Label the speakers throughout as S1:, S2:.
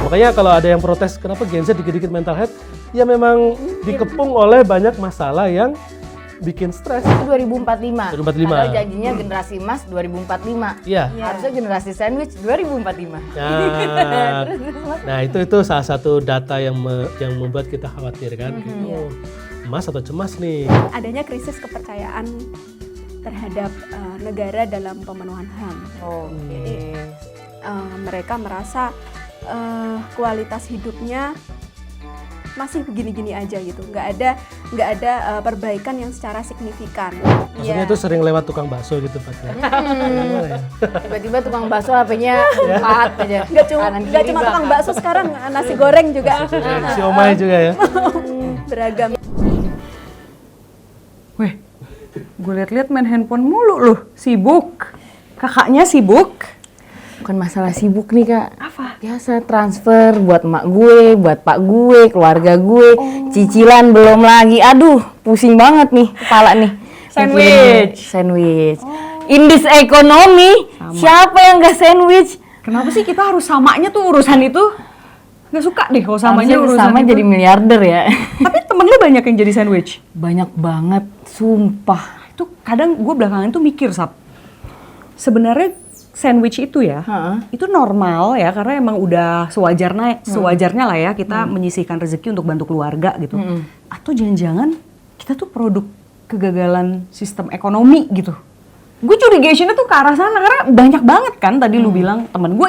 S1: Makanya kalau ada yang protes kenapa Gen Z dikit-dikit mental health, ya memang dikepung oleh banyak masalah yang bikin stres.
S2: 2045.
S1: 2045.
S2: Padahal janjinya generasi emas 2045.
S1: Iya.
S2: Harusnya generasi sandwich 2045.
S1: Nah itu salah satu data yang membuat kita khawatir kan. Oh, emas atau cemas nih.
S3: Adanya krisis kepercayaan terhadap negara dalam pemenuhan HAM.
S2: Oke.
S3: Mereka merasa kualitas hidupnya masih begini-gini aja gitu, nggak ada perbaikan yang secara signifikan.
S1: Maksudnya itu sering lewat tukang bakso gitu Pak ya?
S2: Tiba-tiba tukang bakso HP-nya 4 aja.
S3: Nggak cuma tukang bakso sekarang, nasi goreng juga.
S1: Siomay juga ya.
S3: Beragam.
S4: Weh, gue liat-liat main handphone mulu loh, sibuk. Kakaknya sibuk.
S2: Bukan masalah sibuk nih Kak.
S4: Apa?
S2: Biasa transfer buat emak gue, buat pak gue, keluarga gue, cicilan belum lagi. Aduh, pusing banget nih kepala nih. Sandwich. In this economy, siapa yang gak sandwich?
S4: Kenapa sih kita harus samanya tuh urusan itu? Nggak suka deh kalau samanya urusan
S2: sama
S4: itu.
S2: jadi miliarder ya.
S4: Tapi temen lu banyak yang jadi sandwich.
S2: Banyak banget, sumpah.
S4: Itu kadang gue belakangan tuh mikir, Sap. Sebenarnya sandwich itu ya, itu normal ya karena emang udah sewajarnya lah ya kita menyisihkan rezeki untuk bantu keluarga gitu. Atau jangan-jangan kita tuh produk kegagalan sistem ekonomi gitu. Gue curigationnya tuh ke arah sana karena banyak banget kan tadi lu bilang temen lu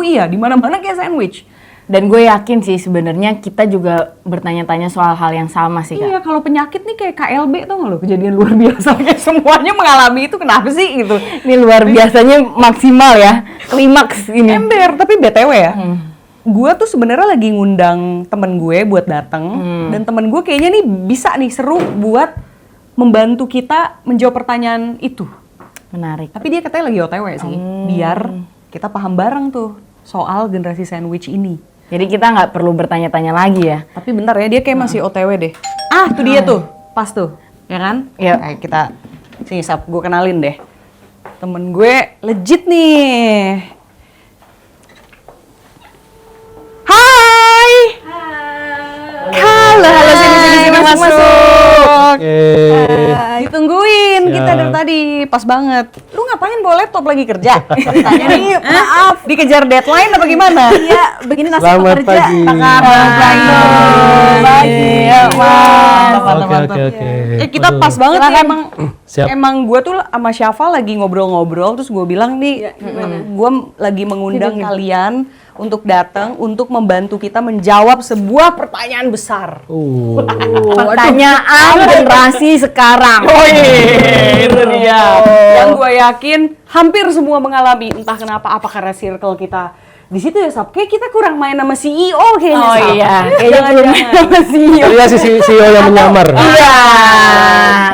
S4: iya, di mana-mana kayak sandwich.
S2: Dan gue yakin sih sebenarnya kita juga bertanya-tanya soal hal yang sama sih Kak.
S4: Iya, kalau penyakit nih kayak KLB tau gak lo, kejadian luar biasa kayak semuanya mengalami itu, kenapa sih gitu.
S2: Ini luar biasanya maksimal ya, klimaks ini.
S4: Ember, tapi BTW ya, gue tuh sebenarnya lagi ngundang temen gue buat dateng, dan temen gue kayaknya nih bisa nih seru buat membantu kita menjawab pertanyaan itu.
S2: Menarik.
S4: Tapi dia katanya lagi OTW sih, biar kita paham bareng tuh soal generasi sandwich ini.
S2: Jadi kita nggak perlu bertanya-tanya lagi ya.
S4: Tapi bentar ya, dia kayak masih OTW deh. Ah, tuh dia tuh, pas tuh, ya kan?
S2: Iya.
S4: Kayak kita, sini Sap, gue kenalin deh. Temen gue legit nih. Hai! Halo, sini masuk. Ditungguin kita dari tadi, pas banget. Lu ngapain bawa laptop lagi kerja? Tanya nih, maaf, dikejar deadline apa gimana?
S3: Iya, begini nasib
S1: Selamat
S3: pekerja.
S1: pagi. Oke.
S4: Kita pas banget ya,
S1: Siap.
S4: emang gue tuh sama Syafa lagi ngobrol-ngobrol, terus gue bilang nih, gue lagi mengundang kalian untuk datang untuk membantu kita menjawab sebuah pertanyaan besar.
S2: Pertanyaan generasi sekarang.
S4: Oh iya, itu dia. Yang gue yakin hampir semua mengalami, entah kenapa, apa karena circle kita di situ ya, Sab. Kayak kita kurang main sama CEO kayaknya,
S2: Oh
S4: Sab.
S2: iya, kayaknya belum sama CEO.
S1: Iya si CEO yang menyamar.
S2: Iya.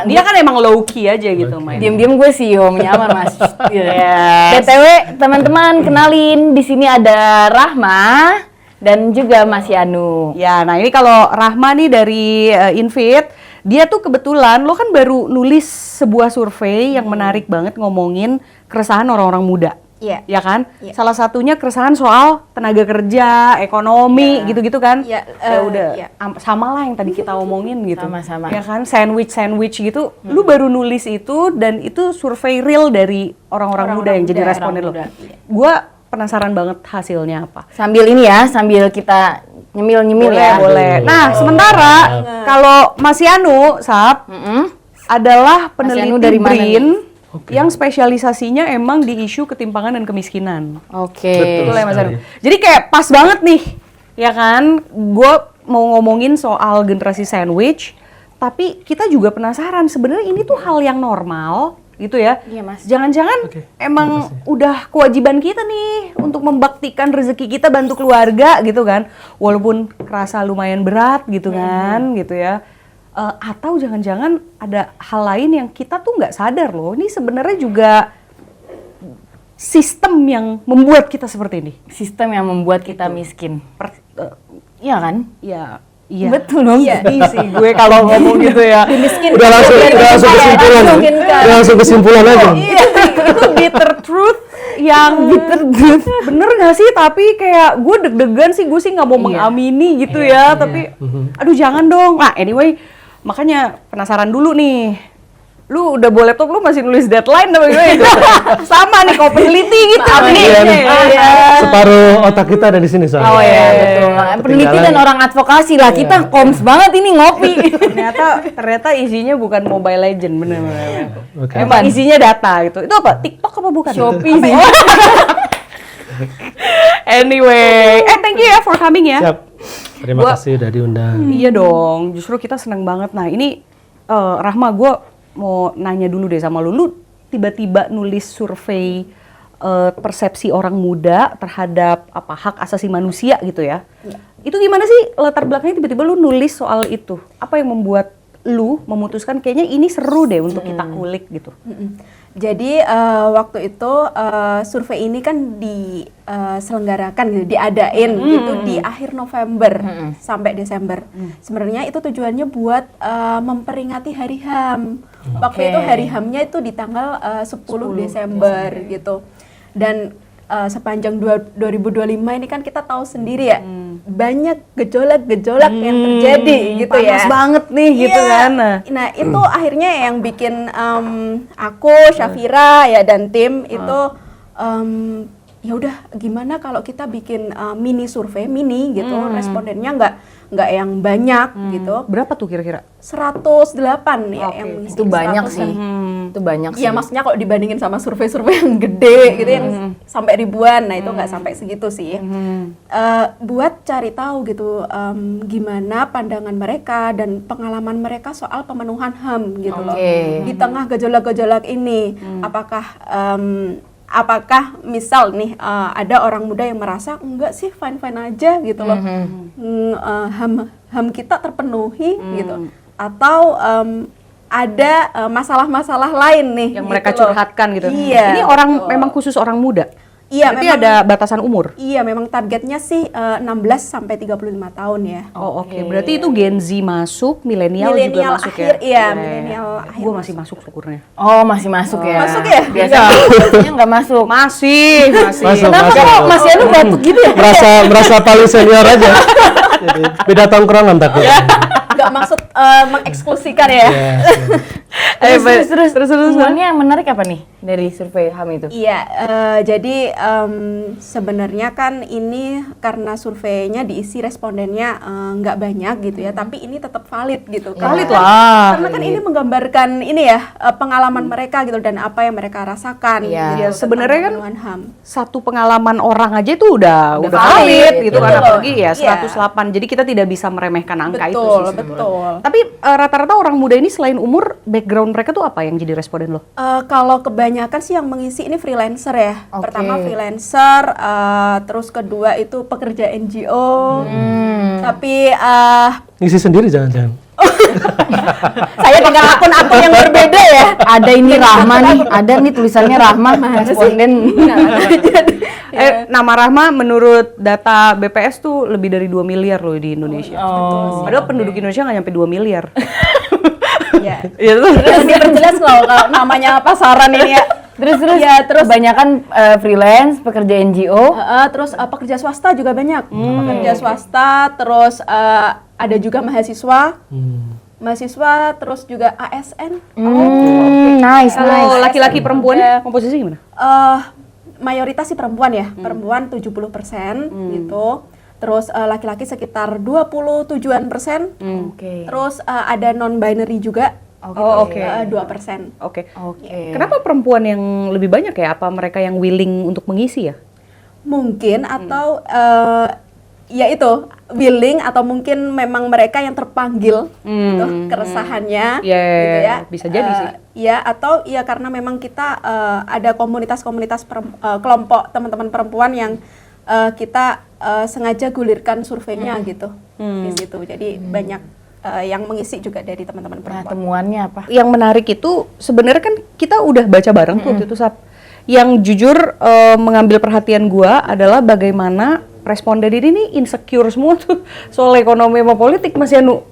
S4: Dia kan emang low key aja gitu main.
S2: Diam-diam gue CEO menyamar Mas. BTW teman-teman kenalin, di sini ada Rahma dan juga Mas Yanu.
S4: Ya, nah ini kalau Rahma nih dari Invit, dia tuh kebetulan, lo kan baru nulis sebuah survei yang menarik banget ngomongin keresahan orang-orang muda.
S3: Iya.
S4: Ya kan?
S3: Iya.
S4: Salah satunya keresahan soal tenaga kerja, ekonomi, gitu-gitu kan?
S3: Iya,
S4: Ya udah,
S3: iya.
S4: sama lah yang tadi kita omongin gitu.
S2: Sama-sama.
S4: Ya kan? Sandwich gitu. Lu baru nulis itu dan itu survei real dari orang-orang muda yang jadi responden lo.
S2: orang muda, iya.
S4: Gua penasaran banget hasilnya apa.
S2: Sambil ini ya, sambil kita nyemil-nyemil ya.
S4: Boleh. Nah, sementara kalau Mas Yanu, Sap, adalah peneliti
S2: Yanu dari mana
S4: BRIN
S1: Oke.
S4: yang spesialisasinya emang di isu ketimpangan dan kemiskinan.
S2: Oke.
S4: Betul ya Mas
S1: sekali.
S4: Yanu. Jadi kayak pas banget nih, ya kan? Gue mau ngomongin soal generasi sandwich, tapi kita juga penasaran sebenarnya ini tuh hal yang normal gitu ya.
S2: Iya, Mas.
S4: Jangan-jangan
S1: Oke,
S4: emang udah kewajiban kita nih untuk membaktikan rezeki kita bantu keluarga gitu kan. Walaupun kerasa lumayan berat gitu kan, gitu ya. Atau jangan-jangan ada hal lain yang kita tuh nggak sadar loh. Ini sebenarnya juga sistem yang membuat kita seperti ini.
S2: Sistem yang membuat kita miskin. Iya kan?
S4: Ya, iya.
S2: Betul dong.
S4: Iya, sih gue kalau ngomong gitu ya.
S1: Udah langsung kesimpulan. Udah langsung kesimpulan aja.
S4: Iya, itu bitter truth yang bener nggak sih? Tapi kayak gue deg-degan sih, gue sih nggak mau mengamini gitu ya. Tapi aduh jangan dong. Nah anyway, makanya penasaran dulu nih. Lu udah bawa laptop, lu masih nulis deadline apa gimana itu? Sama nih, kau peneliti gitu nih.
S1: Separuh otak kita ada di sini soalnya.
S2: Oh iya, betul. Peneliti dan orang advokasi lah, kita koms banget ini ngopi.
S4: ternyata isinya bukan Mobile Legend, bener.
S1: Oke.
S4: Emang isinya data gitu. Itu apa? TikTok apa bukan?
S2: Shopee sih.
S4: Anyway, thank you ya for coming ya.
S1: Siap. Terima kasih udah diundang.
S4: Iya dong, justru kita senang banget. Nah ini Rahma, gue mau nanya dulu deh sama lu. Lu tiba-tiba nulis survei persepsi orang muda terhadap hak asasi manusia gitu ya. Itu gimana sih latar belakangnya tiba-tiba lu nulis soal itu? Apa yang membuat lu memutuskan kayaknya ini seru deh untuk kita kulik gitu?
S3: Jadi waktu itu survei ini kan diselenggarakan gitu, diadain gitu di akhir November sampai Desember. Sebenarnya itu tujuannya buat memperingati Hari HAM. Waktu itu Hari HAM-nya itu di tanggal 10 Desember gitu. Dan sepanjang 2025 ini kan kita tahu sendiri ya, banyak gejolak-gejolak yang terjadi gitu ya.
S4: Panas banget nih gitu kan.
S3: Nah itu akhirnya yang bikin aku, Syafira ya dan tim itu ya udah gimana kalau kita bikin mini survei gitu, respondennya nggak yang banyak gitu.
S4: Berapa tuh kira-kira?
S3: 108 ya yang mengisi.
S2: Itu banyak
S3: 100-an.
S2: sih. Itu banyak sih.
S3: Iya maksudnya kalau dibandingin sama survei-survei yang gede gitu yang sampai ribuan, nah itu nggak sampai segitu sih. Buat cari tahu gitu gimana pandangan mereka dan pengalaman mereka soal pemenuhan HAM gitu loh. Di tengah gejolak-gejolak ini, apakah misal nih ada orang muda yang merasa enggak sih fine-fine aja gitu loh, HAM kita terpenuhi gitu, atau ada masalah-masalah lain nih
S4: Yang
S3: gitu
S4: mereka
S3: loh.
S4: curhatkan gitu.
S3: Iya,
S4: Ini orang memang khusus orang muda.
S3: Iya,
S4: Berarti
S3: memang
S4: ada batasan umur.
S3: Iya, memang targetnya sih 16 sampai 35 tahun ya.
S4: Oh oke. Berarti itu Gen Z masuk, milenial juga
S3: Milenial
S4: masuk
S3: akhir,
S4: ya?
S3: iya, milenial akhir.
S4: Gue masih masuk syukurnya.
S2: Oh, masih masuk ya.
S3: Masuk ya?
S2: Biasanya nggak masuk.
S4: Masih.
S1: Masuk,
S2: Kenapa
S1: masuk.
S2: kok Mas Yanu batuk gitu ya?
S1: Merasa paling senior aja. Jadi, beda tongkrongan tapi.
S3: Nggak maksud mengeksklusikan ya.
S2: Terus temuannya yang menarik apa nih dari survei HAM itu?
S3: Iya, jadi sebenarnya kan ini karena surveinya diisi respondennya nggak banyak gitu ya, tapi ini tetap valid gitu.
S4: Valid
S3: Karena-
S4: lah.
S3: Karena kan ini menggambarkan ini ya pengalaman mereka gitu dan apa yang mereka rasakan.
S2: Iya.
S3: Gitu,
S4: Ya, sebenarnya kan
S3: tentang pemenuhan HAM.
S4: satu pengalaman orang aja itu udah
S2: valid,
S4: valid gitu kan,
S3: betul.
S4: apalagi ya
S3: Iya.
S4: 108. Jadi kita tidak bisa meremehkan angka itu
S3: Betul,
S4: sih.
S3: betul.
S4: Tapi rata-rata orang muda ini selain umur, background mereka tuh apa yang jadi responden lo?
S3: Kalau kebanyakan sih yang mengisi ini freelancer ya.
S2: Oke.
S3: Pertama freelancer, terus kedua itu pekerja NGO. Tapi
S1: Ngisi sendiri jangan-jangan.
S3: saya pegang akun-akun yang berbeda ya.
S2: Ada ini Rahma nih, ada nih tulisannya Rahma responden.
S4: Nama Rahma menurut data BPS tuh lebih dari 2 miliar loh di Indonesia. Padahal penduduk Indonesia nggak nyampe 2 miliar.
S3: Ya.
S4: Iya tuh.
S3: Lebih perjelas kalau namanya pasaran ini ya.
S2: Terus
S3: Ya, terus
S2: kebanyakan freelance, pekerja NGO.
S3: terus pekerja swasta juga banyak. Pekerja swasta, terus ada juga mahasiswa. Mahasiswa, terus juga ASN.
S2: Nice,
S4: Kalau
S2: nice.
S4: laki-laki perempuannya komposisi gimana?
S3: Mayoritas sih perempuan ya, perempuan 70% gitu. Terus laki-laki sekitar 27%.
S2: Oke.
S3: Terus ada non-binary juga.
S4: Oh, oke.
S3: 2%.
S4: Oke.
S2: Oke.
S4: Kenapa perempuan yang lebih banyak ya? Apa mereka yang willing untuk mengisi ya?
S3: Mungkin atau ya itu willing atau mungkin memang mereka yang terpanggil gitu, keresahannya
S4: Ya,
S3: gitu ya.
S4: bisa jadi sih.
S3: Ya atau ya karena memang kita ada komunitas-komunitas kelompok teman-teman perempuan yang kita sengaja gulirkan surveinya gitu di situ. Jadi banyak yang mengisi juga dari teman-teman
S2: Nah,
S3: perempuan.
S2: temuannya apa?
S4: Yang menarik itu sebenarnya kan kita udah baca bareng tuh waktu itu, Sap. Yang jujur mengambil perhatian gua adalah bagaimana responden ini insecure semua tuh soal ekonomi sama politik, Mas Yanu.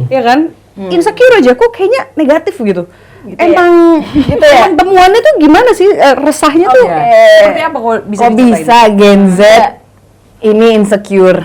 S4: Ya kan? Insecure aja kok kayaknya negatif gitu.
S2: gitu
S4: Emang
S2: Gitu ya?
S4: emang temuannya tuh gimana sih? Resahnya tuh seperti apa kok bisa
S2: Kok
S4: diceritain?
S2: bisa Gen Z ini insecure?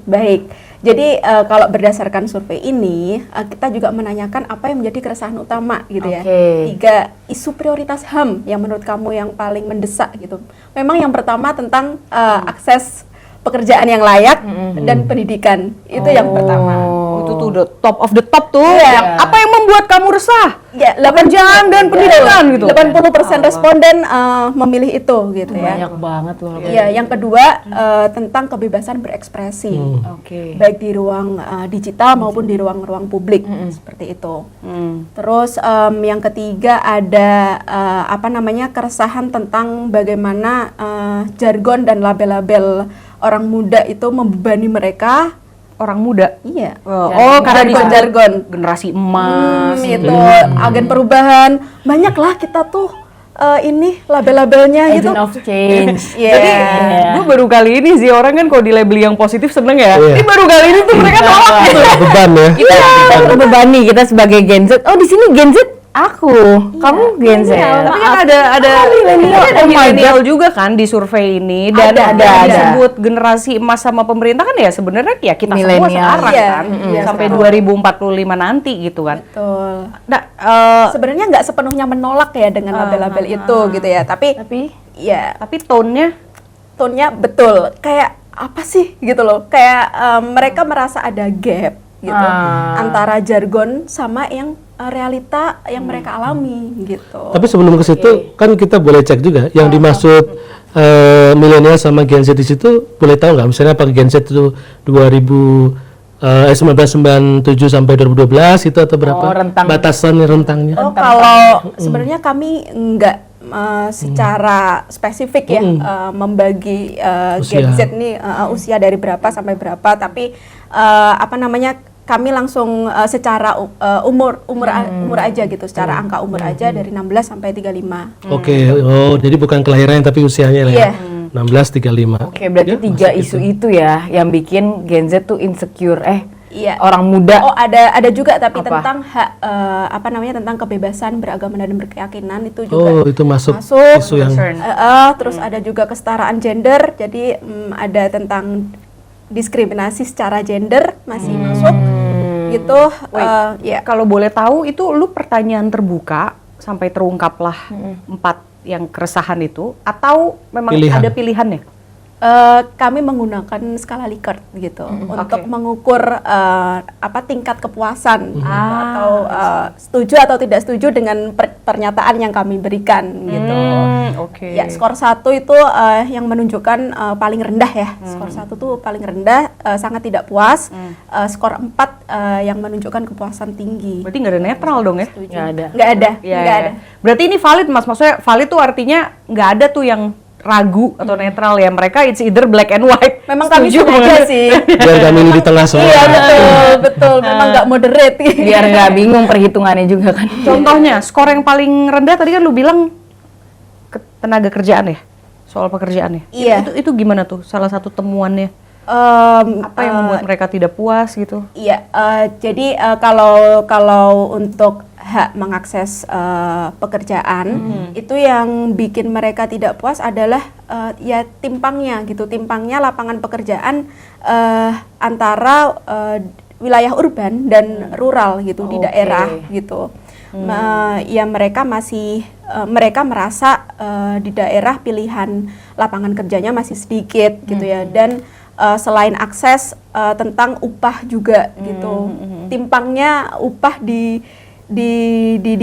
S3: Baik. Jadi kalau berdasarkan survei ini, kita juga menanyakan apa yang menjadi keresahan utama gitu ya.
S2: Oke.
S3: 3 isu prioritas HAM yang menurut kamu yang paling mendesak gitu. Memang yang pertama tentang akses pekerjaan yang layak dan pendidikan. Itu yang pertama.
S4: Itu tuh the top of the top tuh.
S3: Iya.
S4: Apa yang membuat kamu resah?
S3: Ya,
S4: Pekerjaan dan pendidikan gitu.
S3: 80% responden memilih itu gitu ya.
S2: Banyak banget loh.
S3: Iya, yang kedua tentang kebebasan berekspresi.
S2: Oke.
S3: Baik di ruang digital maupun di ruang-ruang publik seperti itu. Terus yang ketiga ada keresahan tentang bagaimana jargon dan label-label orang muda itu membebani mereka.
S4: Orang muda.
S3: Iya.
S4: Karena disebut
S3: jargon.
S4: generasi emas.
S3: Itu agen perubahan. Banyaklah kita tuh ini label-labelnya gitu.
S2: Agent of change.
S3: Iya.
S4: Jadi gue baru kali ini sih orang kan kalau di label yang positif seneng ya.
S1: Iya.
S4: Ini baru kali ini tuh mereka nolak gitu.
S1: Beban ya.
S2: Kita terbebani kita sebagai Gen Z. Oh di sini Gen Z aku, kamu Gen Z.
S4: Tapi kan ada milenial juga kan di survei ini dan
S2: Ada.
S4: disebut generasi emas sama pemerintah kan ya sebenarnya ya kita semua
S2: Milenial.
S4: sekarang
S3: Iya,
S4: kan
S3: iya,
S4: sampai
S3: sekarang.
S4: 2045 nanti gitu kan.
S3: Betul.
S4: Nah,
S3: Sebenarnya nggak sepenuhnya menolak ya dengan label-label itu gitu ya. Tapi ya
S4: tapi tone-nya
S3: tone-nya betul. Kayak apa sih gitu loh. Kayak mereka merasa ada gap gitu antara jargon sama yang realita yang mereka alami gitu.
S1: Tapi sebelum ke situ kan kita boleh cek juga yang dimaksud milenial sama Gen Z di situ, boleh tahu nggak misalnya apa Gen Z itu 1997 sampai 2012 itu atau berapa?
S2: rentang.
S1: Batasan rentangnya.
S3: Kalau sebenarnya kami nggak secara spesifik ya membagi Gen
S1: Usia.
S3: Z ini usia dari berapa sampai berapa, tapi kami langsung secara umur aja gitu, secara angka umur aja dari 16 sampai 35.
S1: Oke, jadi bukan kelahiran tapi usianya lah ya.
S3: Iya.
S1: 16 35.
S2: Oke, berarti
S1: Ya,
S2: 3 isu itu ya yang bikin Gen Z tuh insecure.
S3: Iya.
S2: Orang muda.
S3: Oh, ada juga tapi
S2: Apa?
S3: tentang hak tentang kebebasan beragama dan berkeyakinan itu juga.
S1: Oh, itu masuk isu yang
S3: Terus ada juga kesetaraan gender. Jadi ada tentang diskriminasi secara gender masih masuk gitu. Ya.
S4: kalau boleh tahu itu lu pertanyaan terbuka sampai terungkaplah 4 yang keresahan itu atau memang
S1: Pilihan.
S4: ada pilihannya?
S3: Kami menggunakan skala Likert gitu untuk mengukur tingkat kepuasan gitu, atau setuju atau tidak setuju dengan pernyataan yang kami berikan gitu.
S4: Oke.
S3: Ya, skor 1 itu yang menunjukkan paling rendah ya. Skor 1 tuh paling rendah, sangat tidak puas. Skor 4 yang menunjukkan kepuasan tinggi.
S4: Berarti nggak ada netral dong ya?
S2: Nggak ada.
S3: Nggak ada,
S4: Iya,
S3: nggak
S4: iya.
S3: ada.
S4: Berarti ini valid Mas, maksudnya valid tuh artinya nggak ada tuh yang ragu atau netral ya, mereka it's either black and white.
S3: Memang kami
S4: Setuju
S3: sengaja
S4: banget.
S3: sih.
S1: biar kami ini di tengah soalnya.
S3: Iya betul. Memang nggak moderate.
S2: Biar nggak bingung perhitungannya juga kan.
S4: Contohnya, skor yang paling rendah tadi kan lu bilang tenaga kerjaan ya? Soal pekerjaannya.
S3: Iya.
S4: Itu gimana tuh salah satu temuannya? Apa yang membuat mereka tidak puas gitu?
S3: Iya, jadi kalau untuk hak mengakses pekerjaan itu yang bikin mereka tidak puas adalah ya timpangnya gitu, timpangnya lapangan pekerjaan antara wilayah urban dan rural gitu di daerah gitu. Ya mereka merasa di daerah pilihan lapangan kerjanya masih sedikit gitu ya, dan selain akses tentang upah juga gitu, timpangnya upah di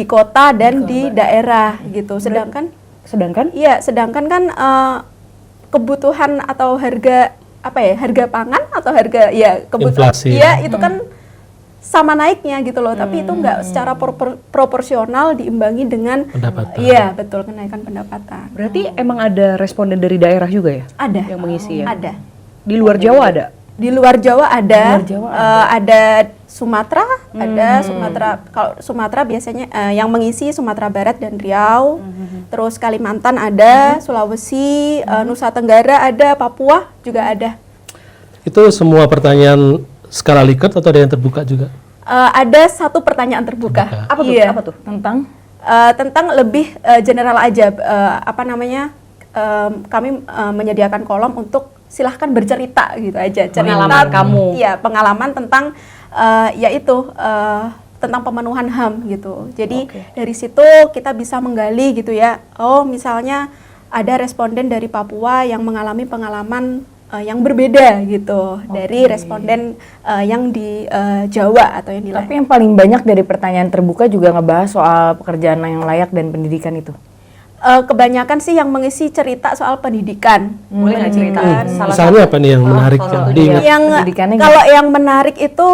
S3: kota dan di daerah gitu. Sedangkan kan kebutuhan atau harga pangan atau harga kebutuhan
S1: Inflasi.
S3: itu kan sama naiknya gitu loh, tapi itu nggak secara proporsional diimbangi dengan
S1: Pendapatan.
S3: Iya betul, kenaikan pendapatan.
S4: Berarti emang ada responden dari daerah juga ya?
S3: Ada
S4: Yang mengisi ya?
S3: ada.
S4: Di luar Jawa ada?
S3: Di luar Jawa ada,
S2: Luar Jawa
S3: ada Sumatera, ada Sumatera. Kalau Sumatera biasanya yang mengisi Sumatera Barat dan Riau, terus Kalimantan ada, Sulawesi, Nusa Tenggara ada, Papua juga ada.
S1: Itu semua pertanyaan skala Likert atau ada yang terbuka juga?
S3: ada satu pertanyaan terbuka.
S4: Apa tuh?
S3: Iya.
S4: Apa tuh?
S3: Tentang lebih general aja, apa namanya, kami menyediakan kolom untuk silahkan bercerita gitu aja, cerita
S4: Pengalaman kamu.
S3: Iya, pengalaman tentang yaitu tentang pemenuhan HAM gitu. Jadi dari situ kita bisa menggali gitu ya. Oh, misalnya ada responden dari Papua yang mengalami pengalaman yang berbeda gitu dari responden yang di Jawa atau yang di
S2: Tapi yang paling banyak dari pertanyaan terbuka juga ngebahas soal pekerjaan yang layak dan pendidikan itu.
S3: kebanyakan sih yang mengisi cerita soal pendidikan.
S4: Boleh nggak cerita? Salah
S1: Misalnya apa nih yang menarik
S4: salah
S1: yang
S4: satu
S1: diingat?
S3: Yang
S2: Pendidikannya
S3: kalau yang menarik itu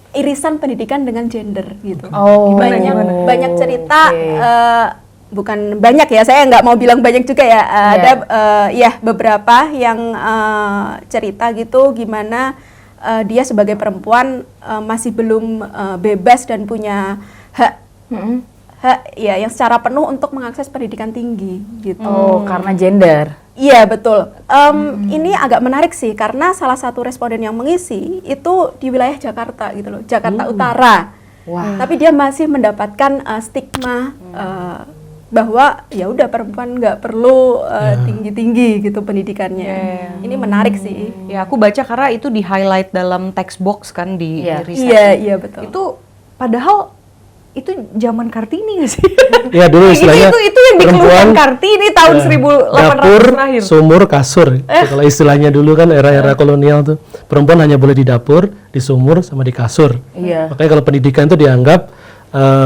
S3: irisan pendidikan dengan gender gitu.
S2: Oh,
S3: banyak cerita.
S2: oke.
S3: Bukan banyak ya, saya nggak mau bilang banyak juga ya. Ada ya beberapa yang cerita gitu gimana dia sebagai perempuan masih belum bebas dan punya hak ya yang secara penuh untuk mengakses pendidikan tinggi gitu.
S2: Oh, karena gender.
S3: Iya betul. Ini agak menarik sih karena salah satu responden yang mengisi itu di wilayah Jakarta gitu loh, Jakarta Utara.
S2: Wah.
S3: Tapi dia masih mendapatkan stigma bahwa ya udah perempuan nggak perlu tinggi-tinggi gitu pendidikannya. Ini menarik sih.
S4: Ya, aku baca karena itu di highlight dalam text box kan di riset.
S3: Iya betul.
S4: Itu padahal itu zaman Kartini nggak sih?
S1: Ya dulu istilahnya
S4: itu yang dikeluhkan Kartini tahun 1800
S1: dapur,
S4: terakhir.
S1: sumur, kasur. Kalau istilahnya dulu kan era-era kolonial tuh perempuan hanya boleh di dapur, di sumur, sama di kasur.
S2: Iya.
S1: Makanya kalau pendidikan itu dianggap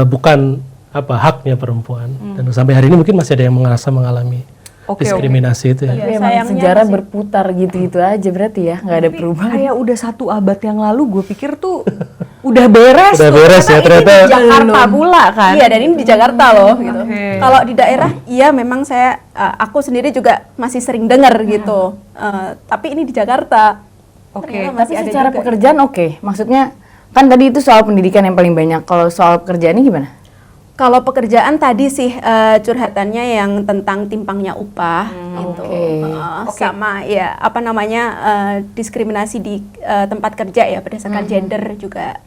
S1: bukan haknya perempuan. Dan sampai hari ini mungkin masih ada yang merasa mengalami diskriminasi itu ya.
S3: Iya,
S2: Tapi emang
S3: sayangnya
S2: sejarah
S3: masih-
S2: berputar gitu-gitu aja berarti ya, nggak ada perubahan.
S4: Kayak udah 1 abad yang lalu gue pikir tuh udah beres.
S1: Udah
S4: tuh,
S1: beres
S4: karena
S1: ya,
S4: ini
S1: ternyata.
S4: di Jakarta pula kan.
S3: Iya dan ini di Jakarta loh gitu.
S4: Oke.
S3: Kalau di daerah iya memang aku sendiri juga masih sering dengar gitu. Tapi ini di Jakarta.
S4: Oke,
S3: Ternyata
S2: Tapi
S3: masih ada
S2: secara
S3: juga.
S2: pekerjaan oke. Maksudnya kan tadi itu soal pendidikan yang paling banyak. Kalau soal pekerjaannya gimana?
S3: Kalau pekerjaan tadi sih curhatannya yang tentang timpangnya upah gitu. Sama ya apa namanya diskriminasi di tempat kerja ya berdasarkan gender juga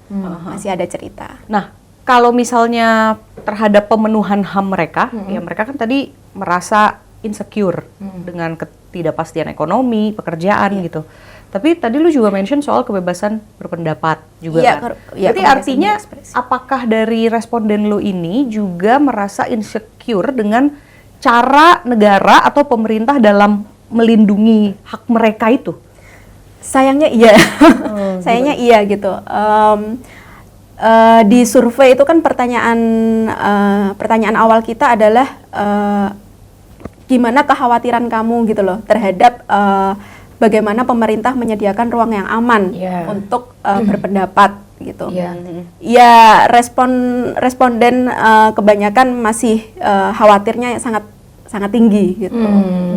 S3: masih ada cerita.
S4: Nah, kalau misalnya terhadap pemenuhan HAM mereka, ya mereka kan tadi merasa insecure dengan ketidakpastian ekonomi, pekerjaan gitu. Tapi tadi lu juga mention soal kebebasan berpendapat juga
S3: Iya,
S4: kan.
S3: iya,
S4: Berarti
S3: kebebasan
S4: artinya
S3: berekspresi.
S4: apakah dari responden lu ini juga merasa insecure dengan cara negara atau pemerintah dalam melindungi hak mereka itu?
S3: Sayangnya iya, sayangnya iya gitu. Di survei itu kan pertanyaan awal kita adalah gimana kekhawatiran kamu gitu loh terhadap bagaimana pemerintah menyediakan ruang yang aman untuk berpendapat gitu. Ya responden kebanyakan masih khawatirnya sangat tinggi gitu.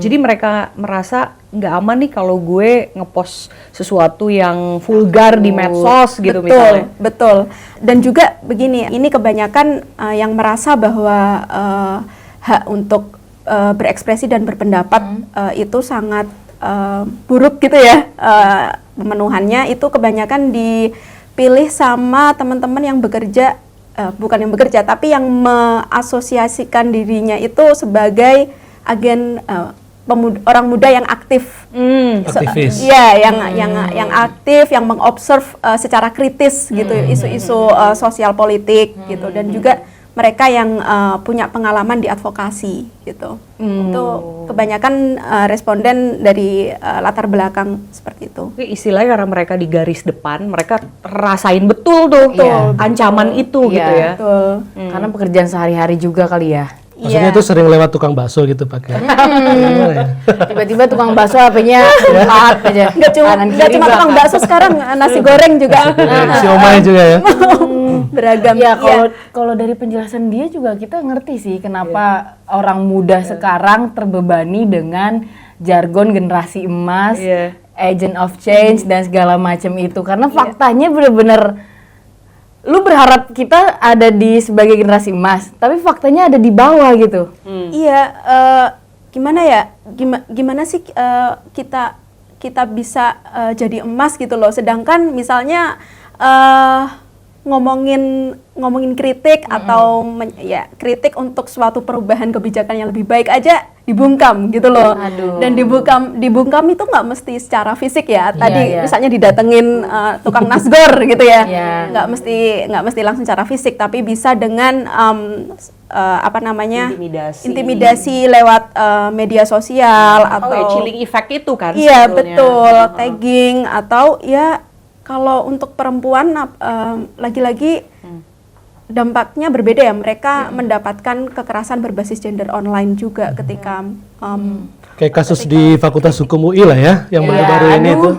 S4: Jadi mereka merasa nggak aman nih kalau gue ngepost sesuatu yang vulgar di medsos gitu misalnya.
S3: Betul. Dan juga begini, ini kebanyakan yang merasa bahwa hak untuk berekspresi dan berpendapat itu sangat buruk gitu ya, pemenuhannya itu kebanyakan dipilih sama teman-teman yang bekerja, bukan yang bekerja tapi yang mengasosiasikan dirinya itu sebagai agen orang muda yang aktif.
S1: Aktivis.
S3: Iya, yang aktif, yang mengobserv secara kritis gitu isu-isu sosial politik gitu, dan juga mereka yang punya pengalaman di advokasi gitu. Itu kebanyakan responden dari latar belakang seperti itu.
S4: Oke, istilahnya karena mereka di garis depan, mereka rasain betul tuh ancaman itu gitu ya.
S3: Betul.
S2: Karena pekerjaan sehari-hari juga kali ya.
S1: Maksudnya itu sering lewat tukang bakso gitu pakai.
S2: Tiba-tiba tukang bakso HP-nya empat aja.
S3: Nggak cuma tukang bakso sekarang, nasi goreng juga
S1: Siomay juga ya.
S3: beragam.
S2: Ya kalau dari penjelasan dia juga kita ngerti sih kenapa orang muda sekarang terbebani dengan jargon generasi emas, agent of change dan segala macam itu, karena faktanya bener-bener lu berharap kita ada di sebagai generasi emas, tapi faktanya ada di bawah gitu.
S3: Iya, gimana ya? Gimana sih kita bisa jadi emas gitu loh. Sedangkan misalnya ngomongin kritik atau kritik untuk suatu perubahan kebijakan yang lebih baik aja dibungkam gitu loh. Dan dibungkam itu nggak mesti secara fisik ya. Tadi misalnya didatengin tukang nasgor gitu ya, nggak mesti langsung secara fisik, tapi bisa dengan intimidasi lewat media sosial atau
S4: chilling effect itu kan.
S3: Iya betul, tagging atau ya. Kalau untuk perempuan lagi-lagi dampaknya berbeda ya. Mereka mendapatkan kekerasan berbasis gender online juga ketika
S1: kayak kasus di Fakultas Hukum UI lah ya, yang baru-baru ini itu.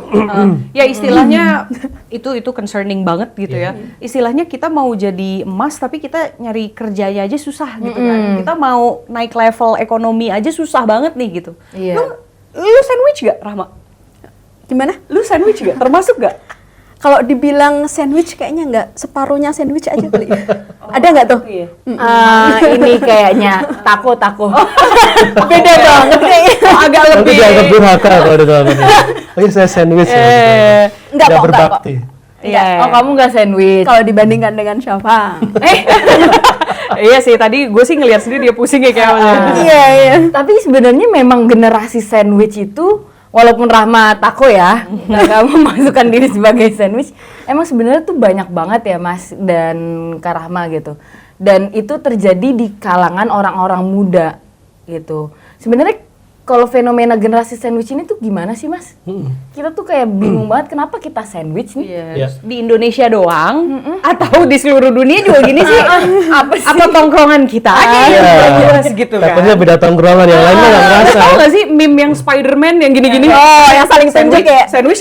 S4: Ya istilahnya itu concerning banget gitu ya. Istilahnya kita mau jadi emas tapi kita nyari kerjanya aja susah gitu kan. Kita mau naik level ekonomi aja susah banget nih gitu. Lu sandwich gak, Rahma?
S3: Gimana?
S4: Lu sandwich gak? Termasuk gak?
S3: Kalau dibilang sandwich kayaknya nggak, separuhnya sandwich aja kali. Ada nggak tuh?
S2: Ini kayaknya tako. Beda banget kayaknya.
S4: Agak
S1: Nanti
S4: lebih.
S1: dianggap durhaka kalau di dalam ini. Oh iya, saya sandwich ya.
S3: Enggak kok,
S1: berbakti.
S2: Oh, kamu nggak sandwich.
S3: Kalau dibandingkan dengan siapa?
S4: Iya sih, tadi gue sih ngeliat sendiri dia pusing ya kayak.
S3: Iya.
S2: Tapi sebenarnya memang generasi sandwich itu, walaupun Rahma tako ya, nggak kamu masukkan diri sebagai sandwich, emang sebenarnya tuh banyak banget ya Mas dan Kak Rahma gitu. Dan itu terjadi di kalangan orang-orang muda gitu. Sebenarnya kalau fenomena generasi sandwich ini tuh gimana sih Mas? Kita tuh kayak bingung banget kenapa kita sandwich nih.
S4: Di Indonesia doang atau di seluruh dunia juga gini sih? Apa sih? Atau tongkrongan kita aja yang jelas gitu kan?
S1: Takutnya beda tongkrongan yang lainnya nggak ngerasa.
S4: Tahu nggak sih meme yang Spider-Man yang gini-gini?
S3: Oh, yang saling tunjuk ya?
S4: Sandwich.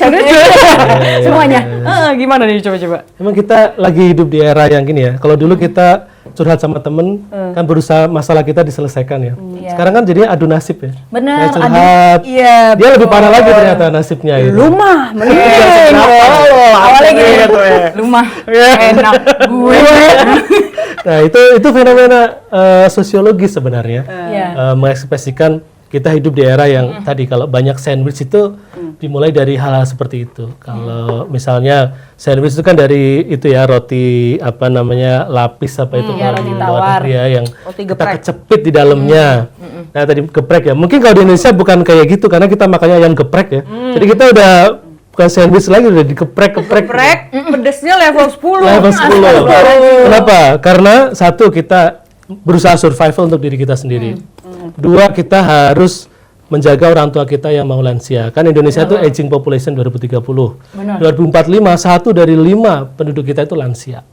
S2: Semuanya.
S4: Gimana nih coba-coba?
S1: Emang kita lagi hidup di era yang gini ya. Kalau dulu kita curhat sama temen, kan berusaha masalah kita diselesaikan ya. Sekarang kan jadinya adu nasib ya.
S2: Bener,
S1: Kayak curhat, dia lebih parah lagi ternyata nasibnya itu.
S4: Lu mah
S2: Awalnya gitu. Lu mah enak gue.
S1: Nah itu fenomena sosiologis sebenarnya. Mengekspresikan kita hidup di era yang tadi kalau banyak sandwich itu dimulai dari hal-hal seperti itu. Kalau misalnya sandwich itu kan dari itu ya, roti apa namanya, lapis apa itu kalau
S2: roti
S1: di
S2: tawar.
S1: luar negeri ya, yang
S4: Roti
S1: kita
S4: geprek.
S1: kecepit di dalamnya. Nah tadi geprek ya, mungkin kalau di Indonesia bukan kayak gitu karena kita makannya ayam geprek ya. Jadi kita udah bukan sandwich lagi, udah dikeprek.
S4: Pedesnya level 10.
S1: Level 10. Kenapa? Karena satu, kita berusaha survival untuk diri kita sendiri. Dua, kita harus menjaga orang tua kita yang mau lansia. Kan Indonesia itu aging population 2030. 2045 1 dari 5 penduduk kita itu lansia.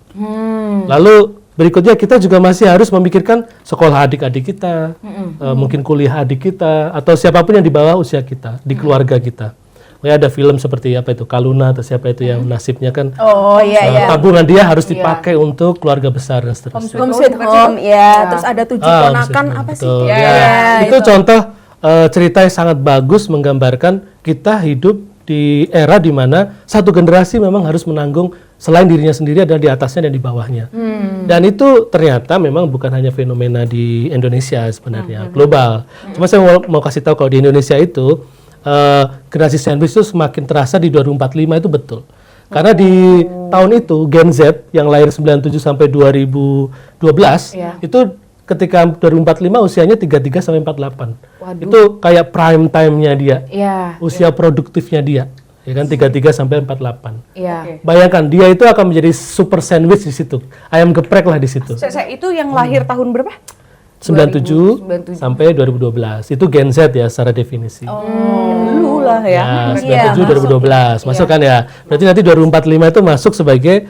S1: Lalu berikutnya kita juga masih harus memikirkan sekolah adik-adik kita, mungkin kuliah adik kita, atau siapapun yang di bawah usia kita, di keluarga kita. Ada film seperti apa itu, Kaluna atau siapa itu yang nasibnya kan tabungan dia harus dipakai untuk keluarga besar dan seterusnya.
S3: Home sweet home, ya. Terus ada 7 ponakan apa sih?
S1: Betul, itu contoh cerita yang sangat bagus menggambarkan kita hidup di era di mana satu generasi memang harus menanggung selain dirinya sendiri, ada di atasnya dan di bawahnya. Dan itu ternyata memang bukan hanya fenomena di Indonesia sebenarnya, global. Cuma saya mau kasih tahu kalau di Indonesia itu generasi sandwich itu semakin terasa di 2045 itu betul. Karena di tahun itu Gen Z yang lahir 97 sampai 2012 itu ketika 2045 usianya 33 sampai 48. Itu kayak prime time-nya dia. Usia produktifnya dia. Ya kan 33 sampai 48. Bayangkan dia itu akan menjadi super sandwich di situ. Ayam geprek lah di situ.
S4: Itu yang lahir tahun berapa?
S1: 97 sampai 2012. Itu Gen Z ya secara definisi.
S4: Dulu lah ya.
S1: 97 2012. Masuk kan ya. Berarti nanti 2045 itu masuk sebagai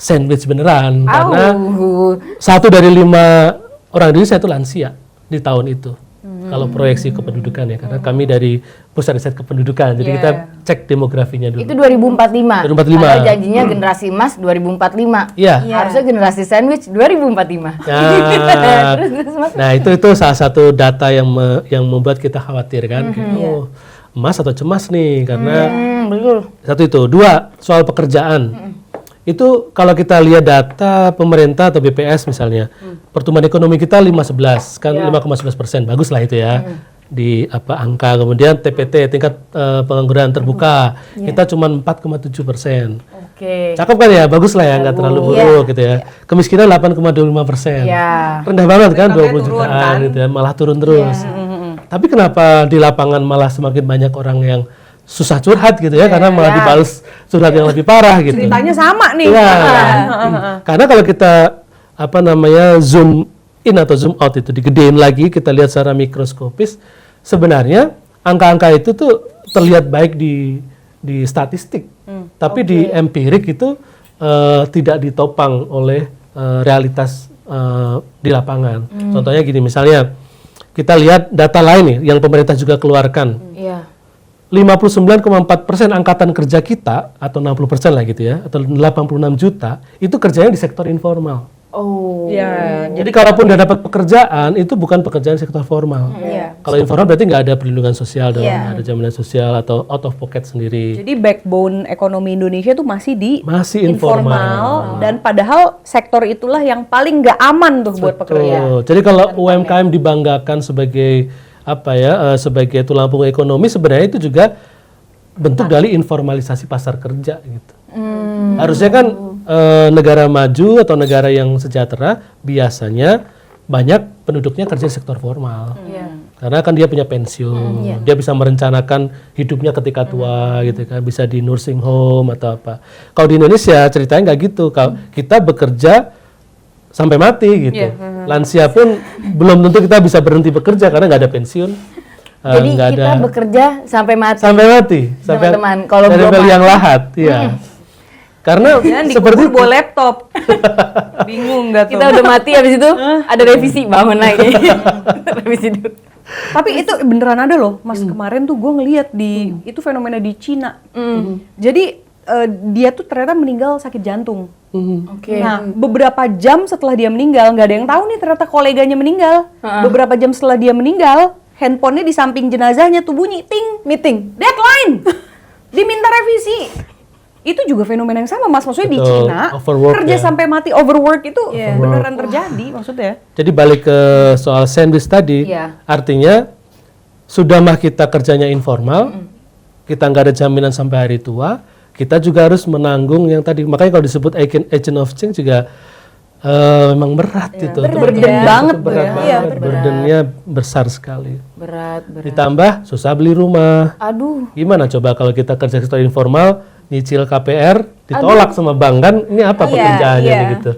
S1: sandwich beneran karena 1 dari 5 orang Indonesia itu lansia di tahun itu. Kalau proyeksi kependudukan ya, karena kami dari Pusat Riset Kependudukan, jadi kita cek demografinya dulu.
S2: Itu 2045.
S1: 2045.
S2: Padahal janjinya generasi emas 2045. Harusnya generasi sandwich 2045.
S1: Nah, itu salah satu data yang membuat kita khawatir kan. Emas atau cemas nih karena satu itu. Dua, soal pekerjaan. Itu kalau kita lihat data pemerintah atau BPS misalnya, pertumbuhan ekonomi kita 5,11 kan, 5,11%, bagus lah itu ya di angka. Kemudian TPT tingkat pengangguran terbuka kita cuma 4,7%.
S2: Oke.
S1: Cakep kan ya, bagus lah ya, nggak terlalu buruk gitu ya. Kemiskinan 8,25%.
S2: Iya.
S1: Rendah banget kan,
S4: Makanya
S1: 20
S4: turun
S1: jutaan
S4: kan.
S1: gitu ya, malah turun terus. Tapi kenapa di lapangan malah semakin banyak orang yang susah curhat gitu ya, karena malah dibales curhat yang lebih parah gitu.
S4: Ceritanya sama nih.
S1: Iya. Karena kalau kita zoom in atau zoom out itu digedein lagi, kita lihat secara mikroskopis, sebenarnya angka-angka itu tuh terlihat baik di statistik, tapi di empirik itu tidak ditopang oleh realitas di lapangan. Contohnya gini, misalnya kita lihat data lain nih yang pemerintah juga keluarkan.
S2: Iya.
S1: 59,4% angkatan kerja kita, atau 60% lah gitu ya, atau 86 juta, itu kerjanya di sektor informal.
S2: Oh.
S4: Ya,
S1: Jadi kalaupun udah dapat pekerjaan, itu bukan pekerjaan sektor formal. Kalau informal berarti nggak ada perlindungan sosial dong, nggak ada jaminan sosial atau out of pocket sendiri.
S4: jadi backbone ekonomi Indonesia tuh masih di
S1: Masih informal.
S4: dan padahal sektor itulah yang paling nggak aman tuh buat pekerja.
S1: Betul. Jadi kalau UMKM dibanggakan sebagai sebagai tulang punggung ekonomi, sebenarnya itu juga bentuk dari informalisasi pasar kerja gitu. Harusnya kan negara maju atau negara yang sejahtera biasanya banyak penduduknya kerja di sektor formal. Karena kan dia punya pensiun, dia bisa merencanakan hidupnya ketika tua gitu kan, bisa di nursing home atau apa. Kalau di Indonesia ceritanya nggak gitu. Kalau kita bekerja sampai mati gitu. Lansia pun belum tentu kita bisa berhenti bekerja karena nggak ada pensiun.
S2: Jadi
S1: nggak
S2: kita bekerja sampai mati.
S1: sampai mati, sampai
S2: Teman-teman, kalau
S1: dari
S2: belum
S1: yang lahat, ya. Karena
S4: Jangan
S1: seperti
S4: dikubur bawa laptop. Bingung nggak tuh?
S2: kita udah mati habis itu ada revisi bangun lagi. Revisi dulu.
S4: Tapi itu beneran ada loh, Mas. Kemarin tuh gue ngeliat di itu fenomena di Cina. Jadi dia tuh ternyata meninggal sakit jantung.
S2: Oke.
S4: Nah, beberapa jam setelah dia meninggal, nggak ada yang tahu nih ternyata koleganya meninggal. Beberapa jam setelah dia meninggal, handphonenya di samping jenazahnya tuh bunyi ting,
S2: Meeting.
S4: deadline, diminta revisi. Itu juga fenomena yang sama, Mas. Maksudnya di
S1: Betul,
S4: Cina
S1: overwork
S4: kerja
S1: ya.
S4: sampai mati, overwork itu beneran terjadi maksudnya.
S1: jadi balik ke soal sandwich tadi,
S2: Iya.
S1: artinya sudah mah kita kerjanya informal, kita nggak ada jaminan sampai hari tua, kita juga harus menanggung yang tadi. Makanya kalau disebut agent of change juga memang berat itu.
S4: Burden banget tuh
S1: berat
S4: ya.
S1: banget, burdennya besar sekali.
S2: Berat.
S1: Ditambah susah beli rumah.
S2: Aduh.
S1: Gimana coba kalau kita kerja sektor informal, nyicil KPR, ditolak sama bank kan, ini apa pekerjaannya nih gitu.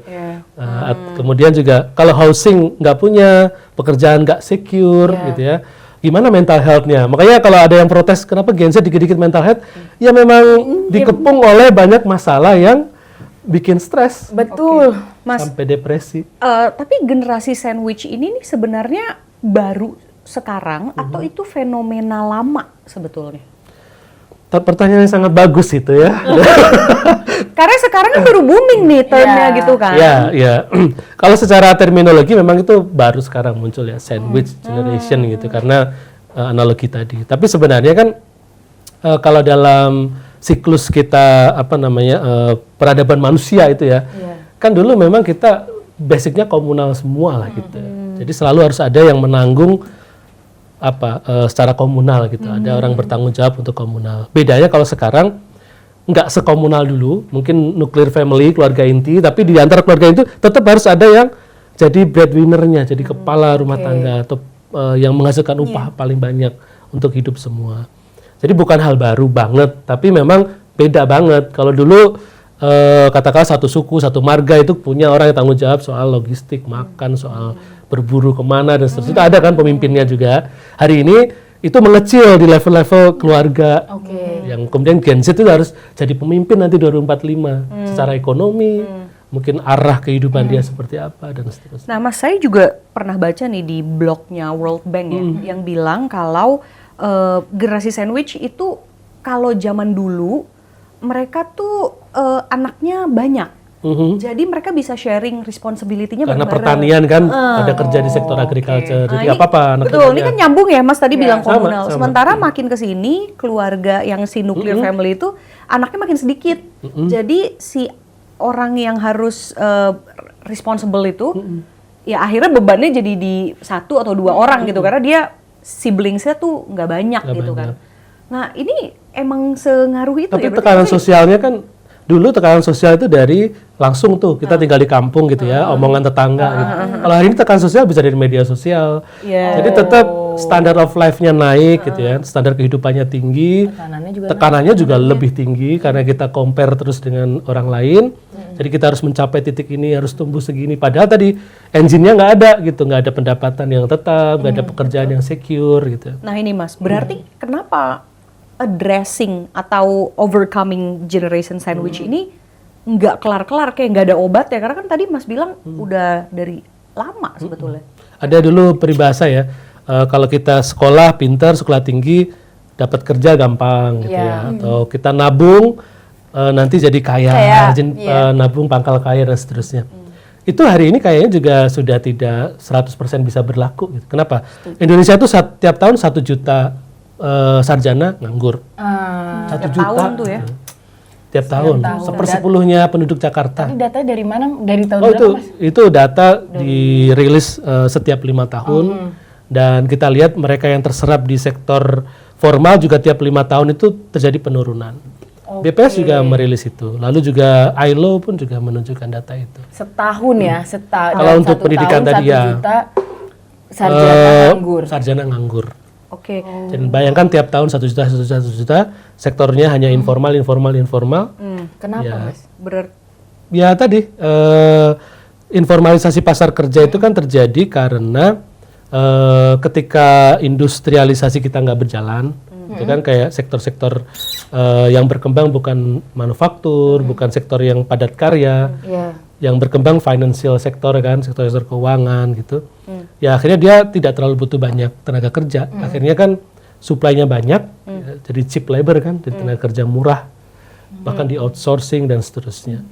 S1: Kemudian juga kalau housing nggak punya, pekerjaan nggak secure gitu ya. Gimana mental health-nya? Makanya kalau ada yang protes, kenapa Gen Z dikit-dikit mental health? Ya memang dikepung oleh banyak masalah yang bikin stres.
S2: Betul.
S4: Mas,
S1: Sampai depresi.
S4: tapi generasi sandwich ini nih sebenarnya baru sekarang atau itu fenomena lama sebetulnya?
S1: Pertanyaan yang sangat bagus itu ya.
S4: Karena sekarang kan baru booming nih termnya gitu kan.
S1: Ya. Kalau secara terminologi memang itu baru sekarang muncul ya, sandwich generation gitu, karena analogi tadi. Tapi sebenarnya kan kalau dalam siklus kita peradaban manusia itu ya, kan dulu memang kita basicnya komunal semua lah gitu. Jadi selalu harus ada yang menanggung secara komunal gitu. Ada orang bertanggung jawab untuk komunal. Bedanya kalau sekarang nggak sekomunal dulu, mungkin nuclear family, keluarga inti, tapi di antara keluarga itu tetap harus ada yang jadi breadwinner-nya, jadi kepala rumah tangga atau yang menghasilkan upah paling banyak untuk hidup semua. Jadi bukan hal baru banget, tapi memang beda banget. Kalau dulu katakanlah satu suku, satu marga itu punya orang yang tanggung jawab soal logistik, makan, soal berburu kemana dan seterusnya. Itu ada kan pemimpinnya juga. Hari ini itu mengecil di level-level keluarga. Yang kemudian Gen Z itu harus jadi pemimpin nanti 2045 secara ekonomi, mungkin arah kehidupan dia seperti apa dan seterusnya.
S4: Nah, Mas, saya juga pernah baca nih di blognya World Bank ya, yang bilang kalau generasi sandwich itu kalau zaman dulu mereka tuh anaknya banyak. Jadi mereka bisa sharing responsibility-nya
S1: Karena
S4: bareng-bareng.
S1: pertanian kan ada kerja di sektor agriculture, jadi nggak apa-apa anak
S4: Betul, ini
S1: kerjanya.
S4: kan nyambung ya Mas tadi bilang
S1: sama,
S4: komunal.
S1: sama.
S4: Sementara makin ke sini keluarga yang si nuclear family itu anaknya makin sedikit. Jadi si orang yang harus responsible itu ya akhirnya bebannya jadi di satu atau dua orang gitu karena dia siblingsnya tuh nggak banyak gitu kan. Nah, ini emang sengaruh itu
S1: Tapi
S4: ya. Berarti
S1: tekanan
S4: maksudnya-
S1: sosialnya kan dulu tekanan sosial itu dari langsung tuh kita tinggal di kampung gitu ya, omongan tetangga gitu. Kalau hari ini tekanan sosial bisa dari media sosial. Jadi tetap standard of life-nya naik gitu ya, standar kehidupannya tinggi, tekanannya juga lebih tinggi karena kita compare terus dengan orang lain. Jadi kita harus mencapai titik ini, harus tumbuh segini. Padahal tadi engine-nya nggak ada gitu, nggak ada pendapatan yang tetap, nggak ada pekerjaan yang secure gitu.
S4: Nah ini Mas, berarti kenapa addressing atau overcoming generation sandwich ini nggak kelar-kelar, kayak nggak ada obat ya? Karena kan tadi Mas bilang udah dari lama sebetulnya.
S1: Ada dulu peribahasa ya, kalau kita sekolah pintar, sekolah tinggi, dapat kerja gampang gitu ya. Atau kita nabung, nanti jadi kaya, rajin nabung pangkal kaya dan seterusnya. Itu hari ini kayaknya juga sudah tidak 100% bisa berlaku gitu. Kenapa? Indonesia tuh tiap tahun 1 juta sarjana nganggur. 1 juta
S4: tahun tuh ya?
S1: Tiap tahun. 1/10 penduduk Jakarta.
S2: Tadi datanya dari mana? Dari tahun
S1: Oh
S2: berapa, Mas?
S1: itu data dirilis setiap 5 tahun dan kita lihat mereka yang terserap di sektor formal juga tiap 5 tahun itu terjadi penurunan. BPS juga merilis itu. Lalu juga ILO pun juga menunjukkan data itu.
S2: Setahun ya,
S1: Kalau untuk pendidikan tadi ya,
S2: 1 juta sarjana nganggur.
S1: Sarjana nganggur.
S4: Oke.
S1: Dan bayangkan tiap tahun 1 juta, 1 juta, 1 juta, sektornya hanya informal.
S2: Kenapa,
S1: Ya.
S2: Mas?
S1: Ya tadi informalisasi pasar kerja itu kan terjadi karena ketika industrialisasi kita nggak berjalan, itu kan kayak sektor-sektor yang berkembang bukan manufaktur, bukan sektor yang padat karya, yang berkembang financial sektor kan, sektor keuangan gitu. Ya akhirnya dia tidak terlalu butuh banyak tenaga kerja. Akhirnya kan supply-nya banyak, ya, jadi cheap labor kan, jadi tenaga kerja murah, bahkan di outsourcing dan seterusnya.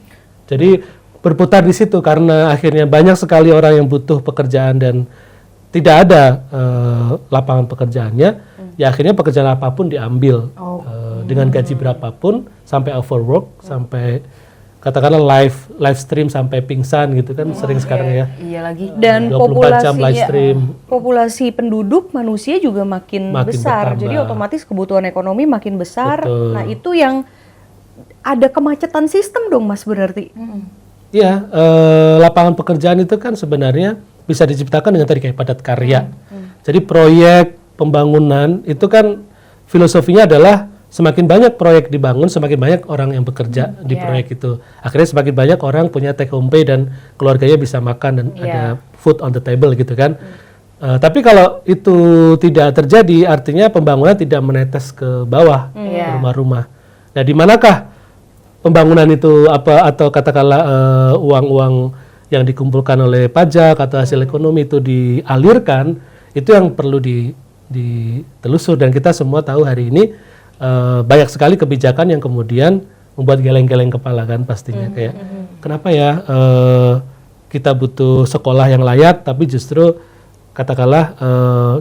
S1: Jadi berputar di situ karena akhirnya banyak sekali orang yang butuh pekerjaan dan tidak ada lapangan pekerjaannya, ya akhirnya pekerjaan apapun diambil dengan gaji berapapun sampai overwork, sampai katakanlah live stream sampai pingsan gitu kan sering sekarang ya.
S2: Iya lagi.
S4: Dan
S1: 24 jam live stream.
S4: populasi penduduk manusia juga makin besar.
S1: bertambah.
S4: Jadi otomatis kebutuhan ekonomi makin besar.
S1: Betul.
S4: Nah, itu yang ada kemacetan sistem dong Mas berarti.
S1: Iya, lapangan pekerjaan itu kan sebenarnya bisa diciptakan dengan tadi kayak padat karya. Jadi proyek pembangunan itu kan filosofinya adalah semakin banyak proyek dibangun, semakin banyak orang yang bekerja di proyek itu. Akhirnya semakin banyak orang punya take home pay dan keluarganya bisa makan dan ada food on the table gitu kan. Tapi kalau itu tidak terjadi, artinya pembangunan tidak menetes ke bawah rumah-rumah. Nah, di manakah pembangunan itu atau katakanlah uang-uang yang dikumpulkan oleh pajak atau hasil ekonomi itu dialirkan, itu yang perlu ditelusur. Dan kita semua tahu hari ini banyak sekali kebijakan yang kemudian membuat geleng-geleng kepala kan pastinya. Kayak kenapa ya kita butuh sekolah yang layak tapi justru katakanlah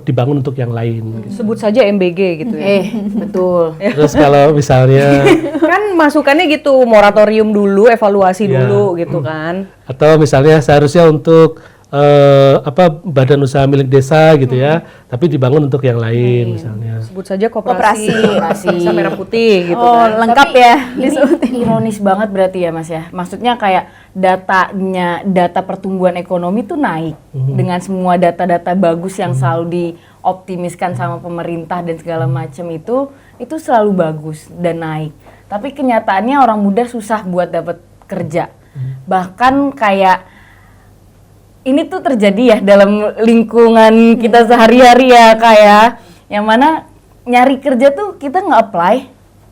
S1: dibangun untuk yang lain.
S4: Sebut saja MBG gitu ya.
S2: Betul.
S1: Terus kalau misalnya
S4: Kan masukannya gitu, moratorium dulu, evaluasi dulu gitu kan.
S1: atau misalnya seharusnya untuk badan usaha milik desa gitu ya, tapi dibangun untuk yang lain misalnya.
S4: Sebut saja koperasi Bangsa Merah Putih gitu
S3: Oh,
S4: kan.
S3: lengkap ya.
S2: Ini ironis banget berarti ya Mas ya. Maksudnya kayak data pertumbuhan ekonomi tuh naik dengan semua data-data bagus yang selalu dioptimiskan sama pemerintah dan segala macam itu selalu bagus dan naik. Tapi kenyataannya orang muda susah buat dapat kerja. Bahkan kayak ini tuh terjadi ya dalam lingkungan kita sehari-hari ya kayak yang mana nyari kerja tuh kita nggak apply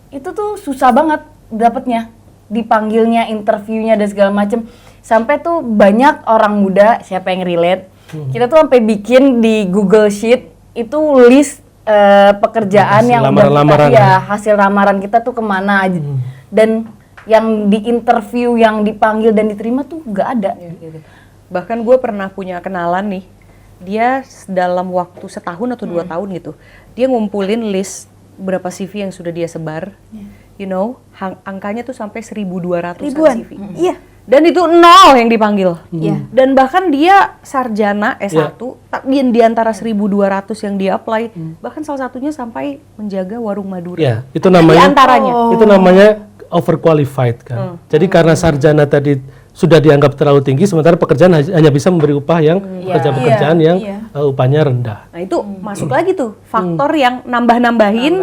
S2: itu tuh susah banget dapetnya, dipanggilnya, interviewnya dan segala macem. Sampai tuh banyak orang muda, siapa yang relate, kita tuh sampai bikin di Google Sheet itu list pekerjaan
S1: Hasil
S2: yang udah
S1: lamaran-lamaran
S2: kita,
S1: ya.
S2: hasil lamaran kita tuh kemana aja. Dan yang di interview, yang dipanggil dan diterima tuh nggak ada. Gitu.
S4: Bahkan gue pernah punya kenalan nih, dia dalam waktu setahun atau 2 tahun gitu, dia ngumpulin list berapa CV yang sudah dia sebar, you know, angkanya tuh sampai 1.200
S3: Ribuan.
S4: CV.
S3: Iya.
S4: Dan itu 0 yang dipanggil. Dan bahkan dia sarjana S1, tapi di antara 1.200 yang dia apply, bahkan salah satunya sampai menjaga warung Madura.
S1: Ya, itu namanya
S4: Di antaranya.
S1: itu namanya overqualified kan. Jadi karena sarjana tadi sudah dianggap terlalu tinggi, sementara pekerjaan hanya bisa memberi upah yang pekerjaan-pekerjaan yang upahnya rendah.
S4: Nah itu masuk lagi tuh faktor yang nambah-nambahin.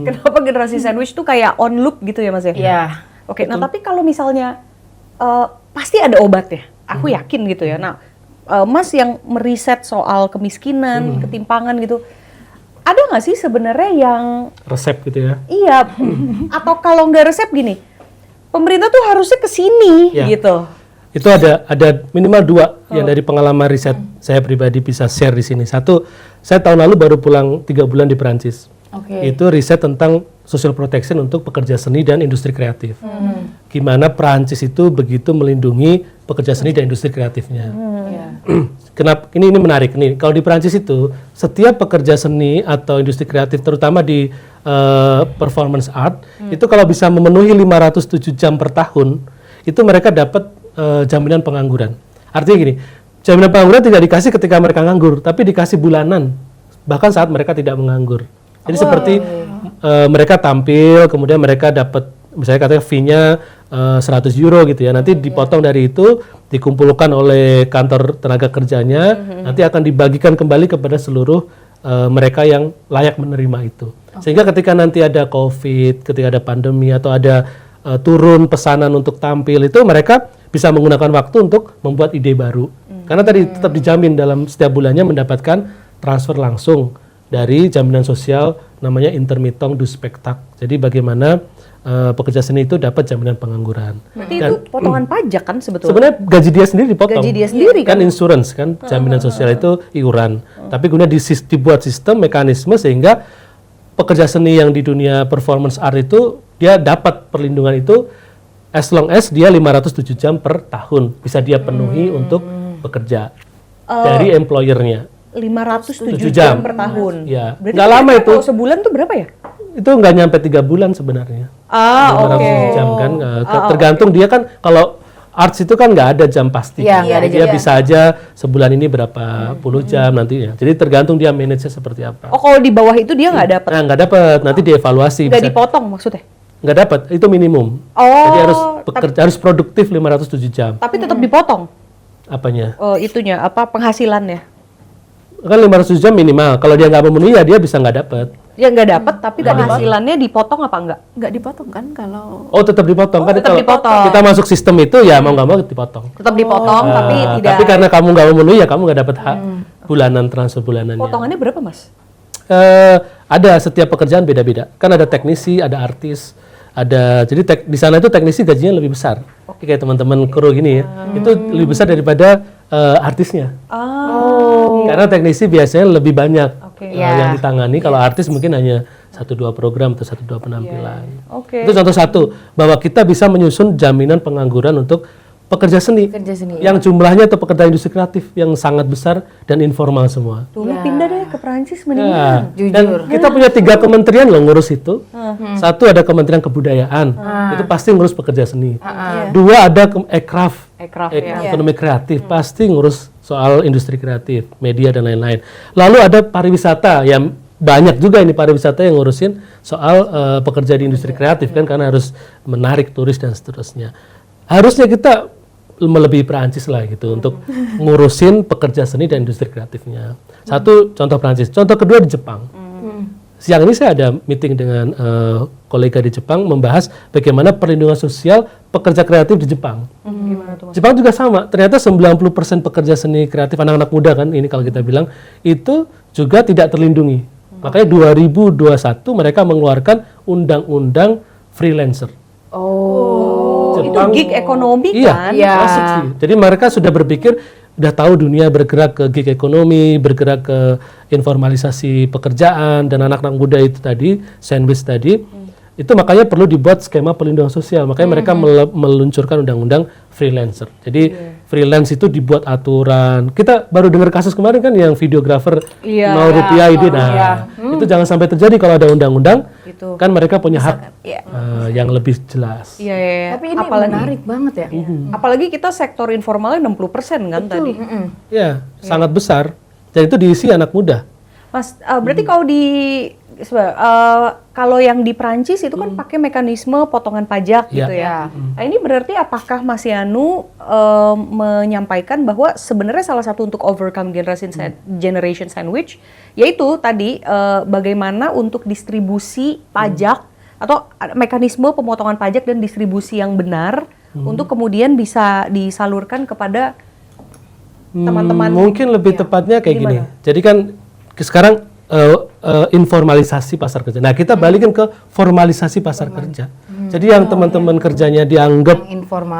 S4: Kenapa generasi sandwich tuh kayak on loop gitu ya Mas ya?
S2: Iya.
S4: Oke, nah tapi kalau misalnya pasti ada obatnya, aku yakin gitu ya. Nah, Mas yang meriset soal kemiskinan, ketimpangan gitu, ada nggak sih sebenarnya yang
S1: Resep gitu ya.
S4: iya, atau kalau nggak resep gini, pemerintah tuh harusnya ke sini
S1: Ya.
S4: gitu.
S1: Itu ada minimal 2 yang dari pengalaman riset saya pribadi bisa share di sini. Satu, saya tahun lalu baru pulang 3 bulan di Perancis.
S2: Oke.
S1: Itu riset tentang social protection untuk pekerja seni dan industri kreatif. Gimana Perancis itu begitu melindungi pekerja seni dan industri kreatifnya.
S2: Iya.
S1: Kenapa ini menarik nih? Kalau di Perancis itu setiap pekerja seni atau industri kreatif, terutama di performance art, itu kalau bisa memenuhi 507 jam per tahun, itu mereka dapat jaminan pengangguran. Artinya gini, jaminan pengangguran tidak dikasih ketika mereka nganggur, tapi dikasih bulanan, bahkan saat mereka tidak menganggur. Jadi seperti mereka tampil, kemudian mereka dapat misalnya katanya fee-nya 100 euro gitu ya, nanti dipotong dari itu, dikumpulkan oleh kantor tenaga kerjanya, nanti akan dibagikan kembali kepada seluruh mereka yang layak menerima itu. Sehingga ketika nanti ada COVID, ketika ada pandemi atau ada turun pesanan untuk tampil, itu mereka bisa menggunakan waktu untuk membuat ide baru. Karena tadi tetap dijamin dalam setiap bulannya mendapatkan transfer langsung dari jaminan sosial namanya intermittent du spectacle. Jadi bagaimana pekerja seni itu dapat jaminan pengangguran.
S4: Berarti itu potongan pajak kan sebetulnya?
S1: Sebenarnya gaji dia sendiri dipotong.
S4: Gaji dia sendiri
S1: kan insurance kan, jaminan sosial itu iuran. Tapi kemudian dibuat sistem mekanisme sehingga pekerja seni yang di dunia performance art itu dia dapat perlindungan itu as long as dia 507 jam per tahun bisa dia penuhi untuk bekerja dari employer-nya.
S4: 507
S1: 7
S4: jam
S1: jam
S4: per tahun.
S1: Ya.
S4: Berarti
S1: Nggak lama
S4: kira-kira
S1: itu.
S4: kalau sebulan tuh berapa ya?
S1: Itu nggak nyampe 3 bulan sebenarnya.
S4: Ah, oke.
S1: 507 jam kan. Tergantung dia kan kalau arts itu kan nggak ada jam pasti.
S2: Iya,
S1: kan.
S2: nggak ada
S1: Dia
S2: jam.
S1: bisa aja sebulan ini berapa puluh jam nantinya. Jadi tergantung dia manage-nya seperti apa.
S4: Oh, kalau di bawah itu dia nggak dapat,
S1: Nah, nggak dapat, nanti dievaluasi.
S4: nggak
S1: Bisa-
S4: dipotong maksudnya?
S1: nggak dapat, itu minimum.
S4: Oh,
S1: Jadi harus produktif 507 jam.
S4: tapi tetap dipotong
S1: Apanya?
S4: itunya apa penghasilannya?
S1: Kan 500 jam minimal. Kalau dia nggak memenuhi ya dia bisa nggak dapat.
S4: Ya nggak dapat, tapi penghasilannya dipotong apa enggak?
S3: Nggak dipotong kan kalau
S1: Oh, tetap dipotong kan?
S4: tetap
S1: Kalau
S4: dipotong.
S1: kita masuk sistem itu ya mau nggak mau dipotong.
S4: Tetap dipotong, tapi tidak.
S1: Tapi karena kamu nggak memenuhi ya kamu nggak dapat hak bulanan transfer bulanannya.
S4: Potongannya berapa mas?
S1: Ada setiap pekerjaan beda-beda. Kan ada teknisi, ada artis, ada jadi di sana itu teknisi gajinya lebih besar. Kayak teman-teman kru gini ya, itu lebih besar daripada artisnya. Karena teknisi biasanya lebih banyak yang ditangani. Kalau artis mungkin hanya 1-2 program atau 1-2 penampilan.
S4: Oke.
S1: Itu contoh satu bahwa kita bisa menyusun jaminan pengangguran untuk pekerja seni, yang jumlahnya atau pekerja industri kreatif yang sangat besar dan informal semua.
S4: Tuh lu pindah deh ke Perancis mendingan.
S1: Ya, dan kita punya 3 kementerian loh ngurus itu. Satu ada Kementerian Kebudayaan, itu pasti ngurus pekerja seni. 2 ada Ekraf, ekonomi kreatif, pasti ngurus soal industri kreatif, media dan lain-lain. Lalu ada pariwisata, yang banyak juga ini pariwisata yang ngurusin soal pekerja di industri kreatif kan, karena harus menarik turis dan seterusnya. Harusnya kita melebihi Perancis lah gitu untuk ngurusin pekerja seni dan industri kreatifnya. Satu contoh Perancis. Contoh kedua di Jepang. Siang ini saya ada meeting dengan kolega di Jepang membahas bagaimana perlindungan sosial pekerja kreatif di Jepang.
S4: Gimana tuh mas?
S1: Jepang juga sama. Ternyata 90% pekerja seni kreatif anak-anak muda kan ini kalau kita bilang itu juga tidak terlindungi. Makanya 2021 mereka mengeluarkan undang-undang freelancer.
S4: Itu gig ekonomi kan?
S1: Iya, masuk sih. Jadi mereka sudah berpikir, udah tahu dunia bergerak ke gig ekonomi, bergerak ke informalisasi pekerjaan, dan anak-anak muda itu tadi, sandwich tadi, itu makanya perlu dibuat skema perlindungan sosial. Makanya mereka meluncurkan undang-undang freelancer. Jadi freelance itu dibuat aturan. Kita baru dengar kasus kemarin kan yang videografer mau rupiah ide. Nah, itu jangan sampai terjadi kalau ada undang-undang. Kan mereka punya hak yang lebih jelas.
S4: Iya.
S2: Tapi ini menarik banget ya.
S4: Apalagi kita sektor informalnya 60% kan tadi.
S1: Ya, sangat besar. Dan itu diisi anak muda.
S4: Mas, berarti kalau yang di Prancis itu kan pakai mekanisme potongan pajak gitu ya. Nah, ini berarti apakah Mas Yanu menyampaikan bahwa sebenarnya salah satu untuk overcome generation sandwich yaitu tadi bagaimana untuk distribusi pajak atau mekanisme pemotongan pajak dan distribusi yang benar untuk kemudian bisa disalurkan kepada teman-teman.
S1: Mungkin lebih tepatnya kayak gini. Jadi kan sekarang informalisasi pasar kerja. Nah, kita balikin ke formalisasi pasar kerja. Jadi yang teman-teman kerjanya dianggap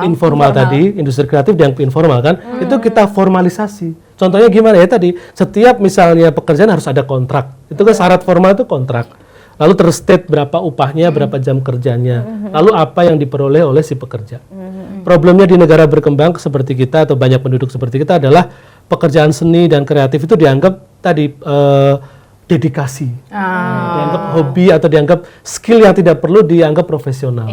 S1: informal tadi, industri kreatif yang informal kan, itu kita formalisasi. Contohnya gimana ya tadi? Setiap misalnya pekerjaan harus ada kontrak. Itu kan syarat formal itu kontrak. Lalu terstate berapa upahnya, berapa jam kerjanya. Lalu apa yang diperoleh oleh si pekerja. Problemnya di negara berkembang seperti kita atau banyak penduduk seperti kita adalah pekerjaan seni dan kreatif itu dianggap tadi dedikasi, dianggap hobi atau dianggap skill yang tidak perlu dianggap profesional.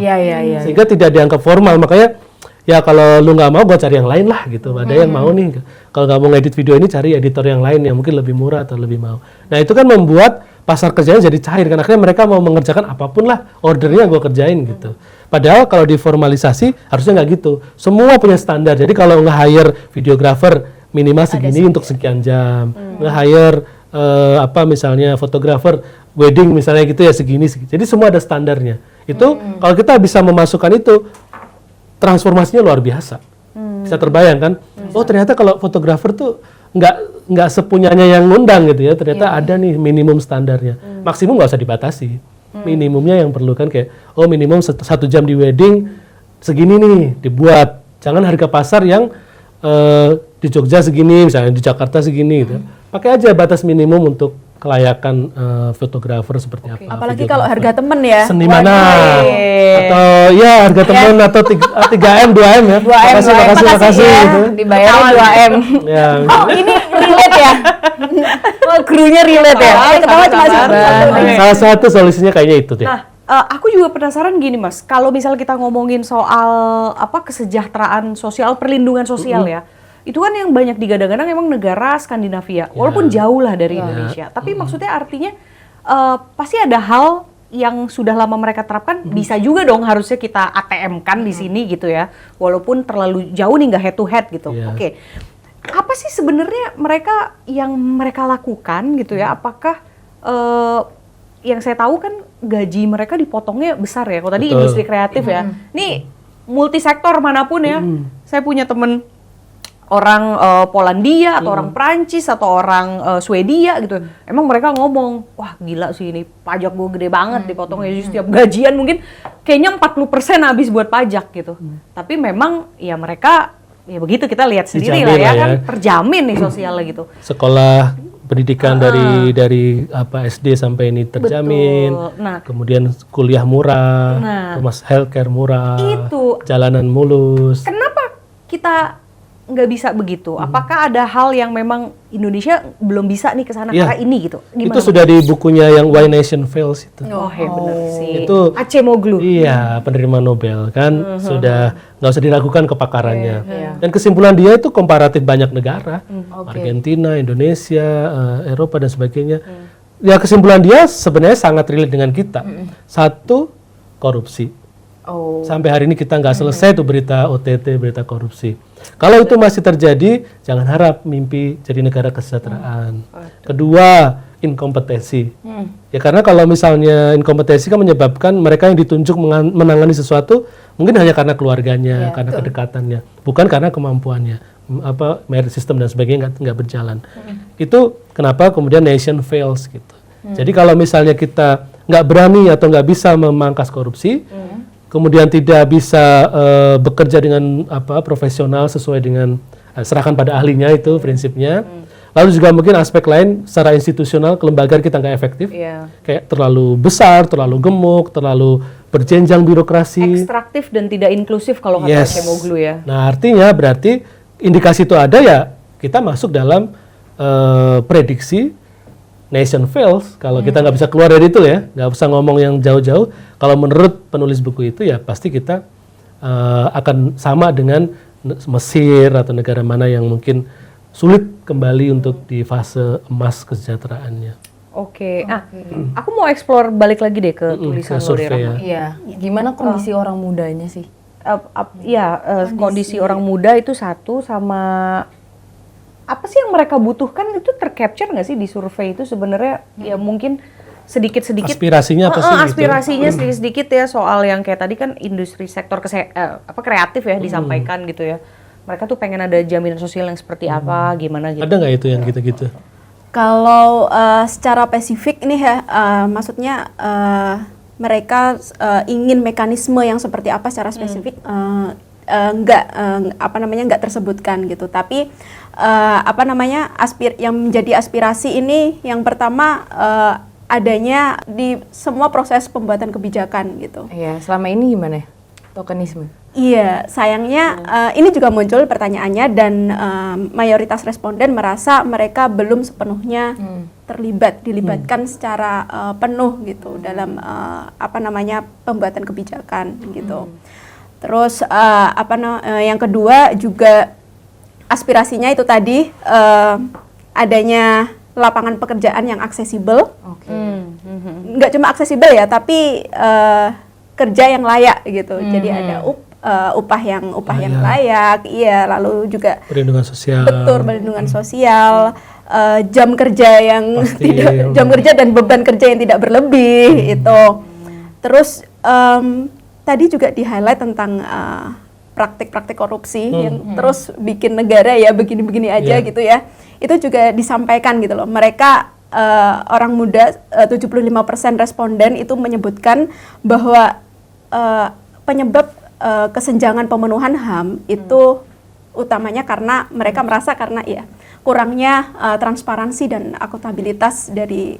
S1: Sehingga tidak dianggap formal. Makanya ya kalau lu nggak mau, gua cari yang lain lah gitu. Ada yang mau nih. Kalau nggak mau ngedit video ini, cari editor yang lain yang mungkin lebih murah atau lebih mau. Nah itu kan membuat pasar kerjanya jadi cair. Karena akhirnya mereka mau mengerjakan apapun lah ordernya gua kerjain gitu. Padahal kalau diformalisasi harusnya nggak gitu. Semua punya standar. Jadi kalau nge-hire videographer minimal segini untuk sekian jam, nge-hire misalnya fotografer wedding misalnya gitu ya segini. Jadi semua ada standarnya. Itu kalau kita bisa memasukkan itu, transformasinya luar biasa. Bisa terbayang kan? Oh ternyata kalau fotografer tuh nggak sepunyanya yang ngundang gitu ya. Ternyata ada nih minimum standarnya. Maksimum nggak usah dibatasi. Minimumnya yang perlu kan kayak minimum 1 jam di wedding segini nih dibuat. Jangan harga pasar yang di Jogja segini, misalnya di Jakarta segini gitu. Pakai aja batas minimum untuk kelayakan fotografer seperti apa.
S3: Apalagi kalau harga temen ya.
S1: Senimana. Atau ya harga temen atau 3M, 2M ya.
S2: 2M,
S1: makasih
S2: ya.
S1: gitu.
S2: Dibayar 2M.
S1: Ya.
S2: Oh ini relate ya? Oh krunya relate ya?
S3: Ketawa cuma
S1: Salah satu solusinya kayaknya itu deh.
S4: Nah, aku juga penasaran gini Mas, kalau misal kita ngomongin soal kesejahteraan sosial, perlindungan sosial ya, itu kan yang banyak digadang-gadang emang negara Skandinavia, walaupun jauh lah dari Indonesia. Tapi maksudnya artinya pasti ada hal yang sudah lama mereka terapkan, bisa juga dong harusnya kita ATM-kan di sini gitu ya, walaupun terlalu jauh nih nggak head to head gitu. Oke. Apa sih sebenarnya yang mereka lakukan gitu ya? Apakah yang saya tahu kan gaji mereka dipotongnya besar ya. Kalau tadi industri kreatif ya. Nih multisektor manapun ya. Saya punya temen orang Polandia atau orang Prancis atau orang Swedia gitu. Emang mereka ngomong, wah gila sih ini pajak gue gede banget dipotongnya. Setiap gajian mungkin kayaknya 40% habis buat pajak gitu. Tapi memang ya mereka ya begitu kita lihat sendiri lah ya, kan terjamin nih sosialnya gitu.
S1: Sekolah pendidikan dari SD sampai ini terjamin.
S4: Nah,
S1: kemudian kuliah murah, terus healthcare murah, jalanan mulus.
S4: Kenapa kita nggak bisa begitu? Apakah ada hal yang memang Indonesia belum bisa nih ke sana karena ini gitu? Gimana?
S1: Itu sudah di bukunya yang Why Nation Fails itu.
S4: Bener sih.
S1: Itu
S4: Acemoglu.
S1: Iya, penerima Nobel kan sudah nggak usah diragukan kepakarannya. Dan kesimpulan dia itu komparatif banyak negara, Argentina, Indonesia, Eropa dan sebagainya. Ya kesimpulan dia sebenarnya sangat relate dengan kita. Satu, korupsi. Sampai hari ini kita nggak selesai tuh berita OTT, berita korupsi. Kalau itu masih terjadi, jangan harap mimpi jadi negara kesejahteraan. Kedua, inkompetensi. Ya karena kalau misalnya inkompetensi kan menyebabkan mereka yang ditunjuk menangani sesuatu mungkin hanya karena keluarganya, karena kedekatannya, bukan karena kemampuannya. Merit system dan sebagainya nggak berjalan. Itu kenapa kemudian nation fails gitu. Jadi kalau misalnya kita nggak berani atau nggak bisa memangkas korupsi, kemudian tidak bisa bekerja dengan profesional sesuai dengan serahkan pada ahlinya itu prinsipnya. Lalu juga mungkin aspek lain secara institusional kelembagaan kita nggak efektif, kayak terlalu besar, terlalu gemuk, terlalu berjenjang birokrasi,
S4: ekstraktif dan tidak inklusif kalau kata Acemoglu ya.
S1: Nah artinya berarti indikasi itu ada ya kita masuk dalam prediksi nation fails kalau kita nggak bisa keluar dari itu ya, nggak usah ngomong yang jauh-jauh. Kalau menurut penulis buku itu ya pasti kita akan sama dengan Mesir atau negara mana yang mungkin sulit kembali untuk di fase emas kesejahteraannya.
S4: Oke. Aku mau explore balik lagi deh ke tulisan
S1: ke
S4: lo deh,
S1: survei
S4: Rahma.
S2: Iya. Gimana kondisi orang mudanya sih?
S4: Kondisi orang muda itu satu, sama apa sih yang mereka butuhkan itu tercapture nggak sih di survei itu sebenarnya? Ya mungkin sedikit-sedikit
S1: Aspirasinya apa sih gitu?
S4: aspirasinya sedikit-sedikit ya, soal yang kayak tadi kan industri sektor kreatif ya disampaikan gitu ya. Mereka tuh pengen ada jaminan sosial yang seperti apa, gimana gitu.
S1: Ada nggak itu yang gitu-gitu?
S3: Kalau secara spesifik ini ya, maksudnya mereka ingin mekanisme yang seperti apa secara spesifik nggak tersebutkan gitu. Tapi yang menjadi aspirasi ini yang pertama adanya di semua proses pembuatan kebijakan gitu.
S2: Iya, selama ini gimana ya? Tokenisme.
S3: Iya, sayangnya ini juga muncul pertanyaannya, dan mayoritas responden merasa mereka belum sepenuhnya dilibatkan secara penuh gitu dalam pembuatan kebijakan gitu. Terus yang kedua juga aspirasinya itu tadi adanya lapangan pekerjaan yang aksesibel. Nggak cuma aksesibel ya, tapi kerja yang layak gitu. Jadi ada upah yang layak, iya, lalu juga
S1: Perlindungan sosial.
S3: betul, perlindungan sosial, jam kerja yang
S1: Pasti,
S3: jam kerja dan beban kerja yang tidak berlebih itu. Terus tadi juga di-highlight tentang praktik-praktik korupsi yang terus bikin negara ya begini-begini aja gitu ya. Itu juga disampaikan gitu loh. Mereka orang muda 75% responden itu menyebutkan bahwa penyebab kesenjangan pemenuhan HAM itu utamanya karena mereka merasa karena ya kurangnya transparansi dan akuntabilitas dari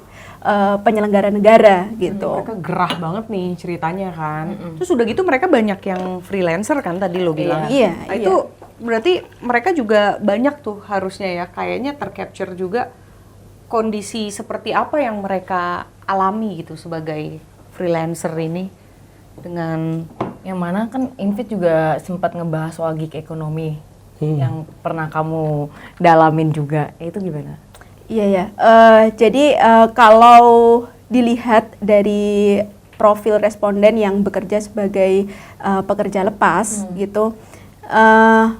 S3: penyelenggara negara gitu.
S4: Mereka gerah banget nih ceritanya kan. Terus udah gitu mereka banyak yang freelancer kan tadi lo bilang.
S3: Iya,
S4: Nah, itu berarti mereka juga banyak tuh harusnya ya kayaknya tercapture juga kondisi seperti apa yang mereka alami gitu sebagai freelancer ini, dengan
S2: Yang mana kan Invit juga sempat ngebahas soal gig ekonomi yang pernah kamu dalamin juga. Itu gimana?
S3: Iya ya. Jadi kalau dilihat dari profil responden yang bekerja sebagai pekerja lepas gitu,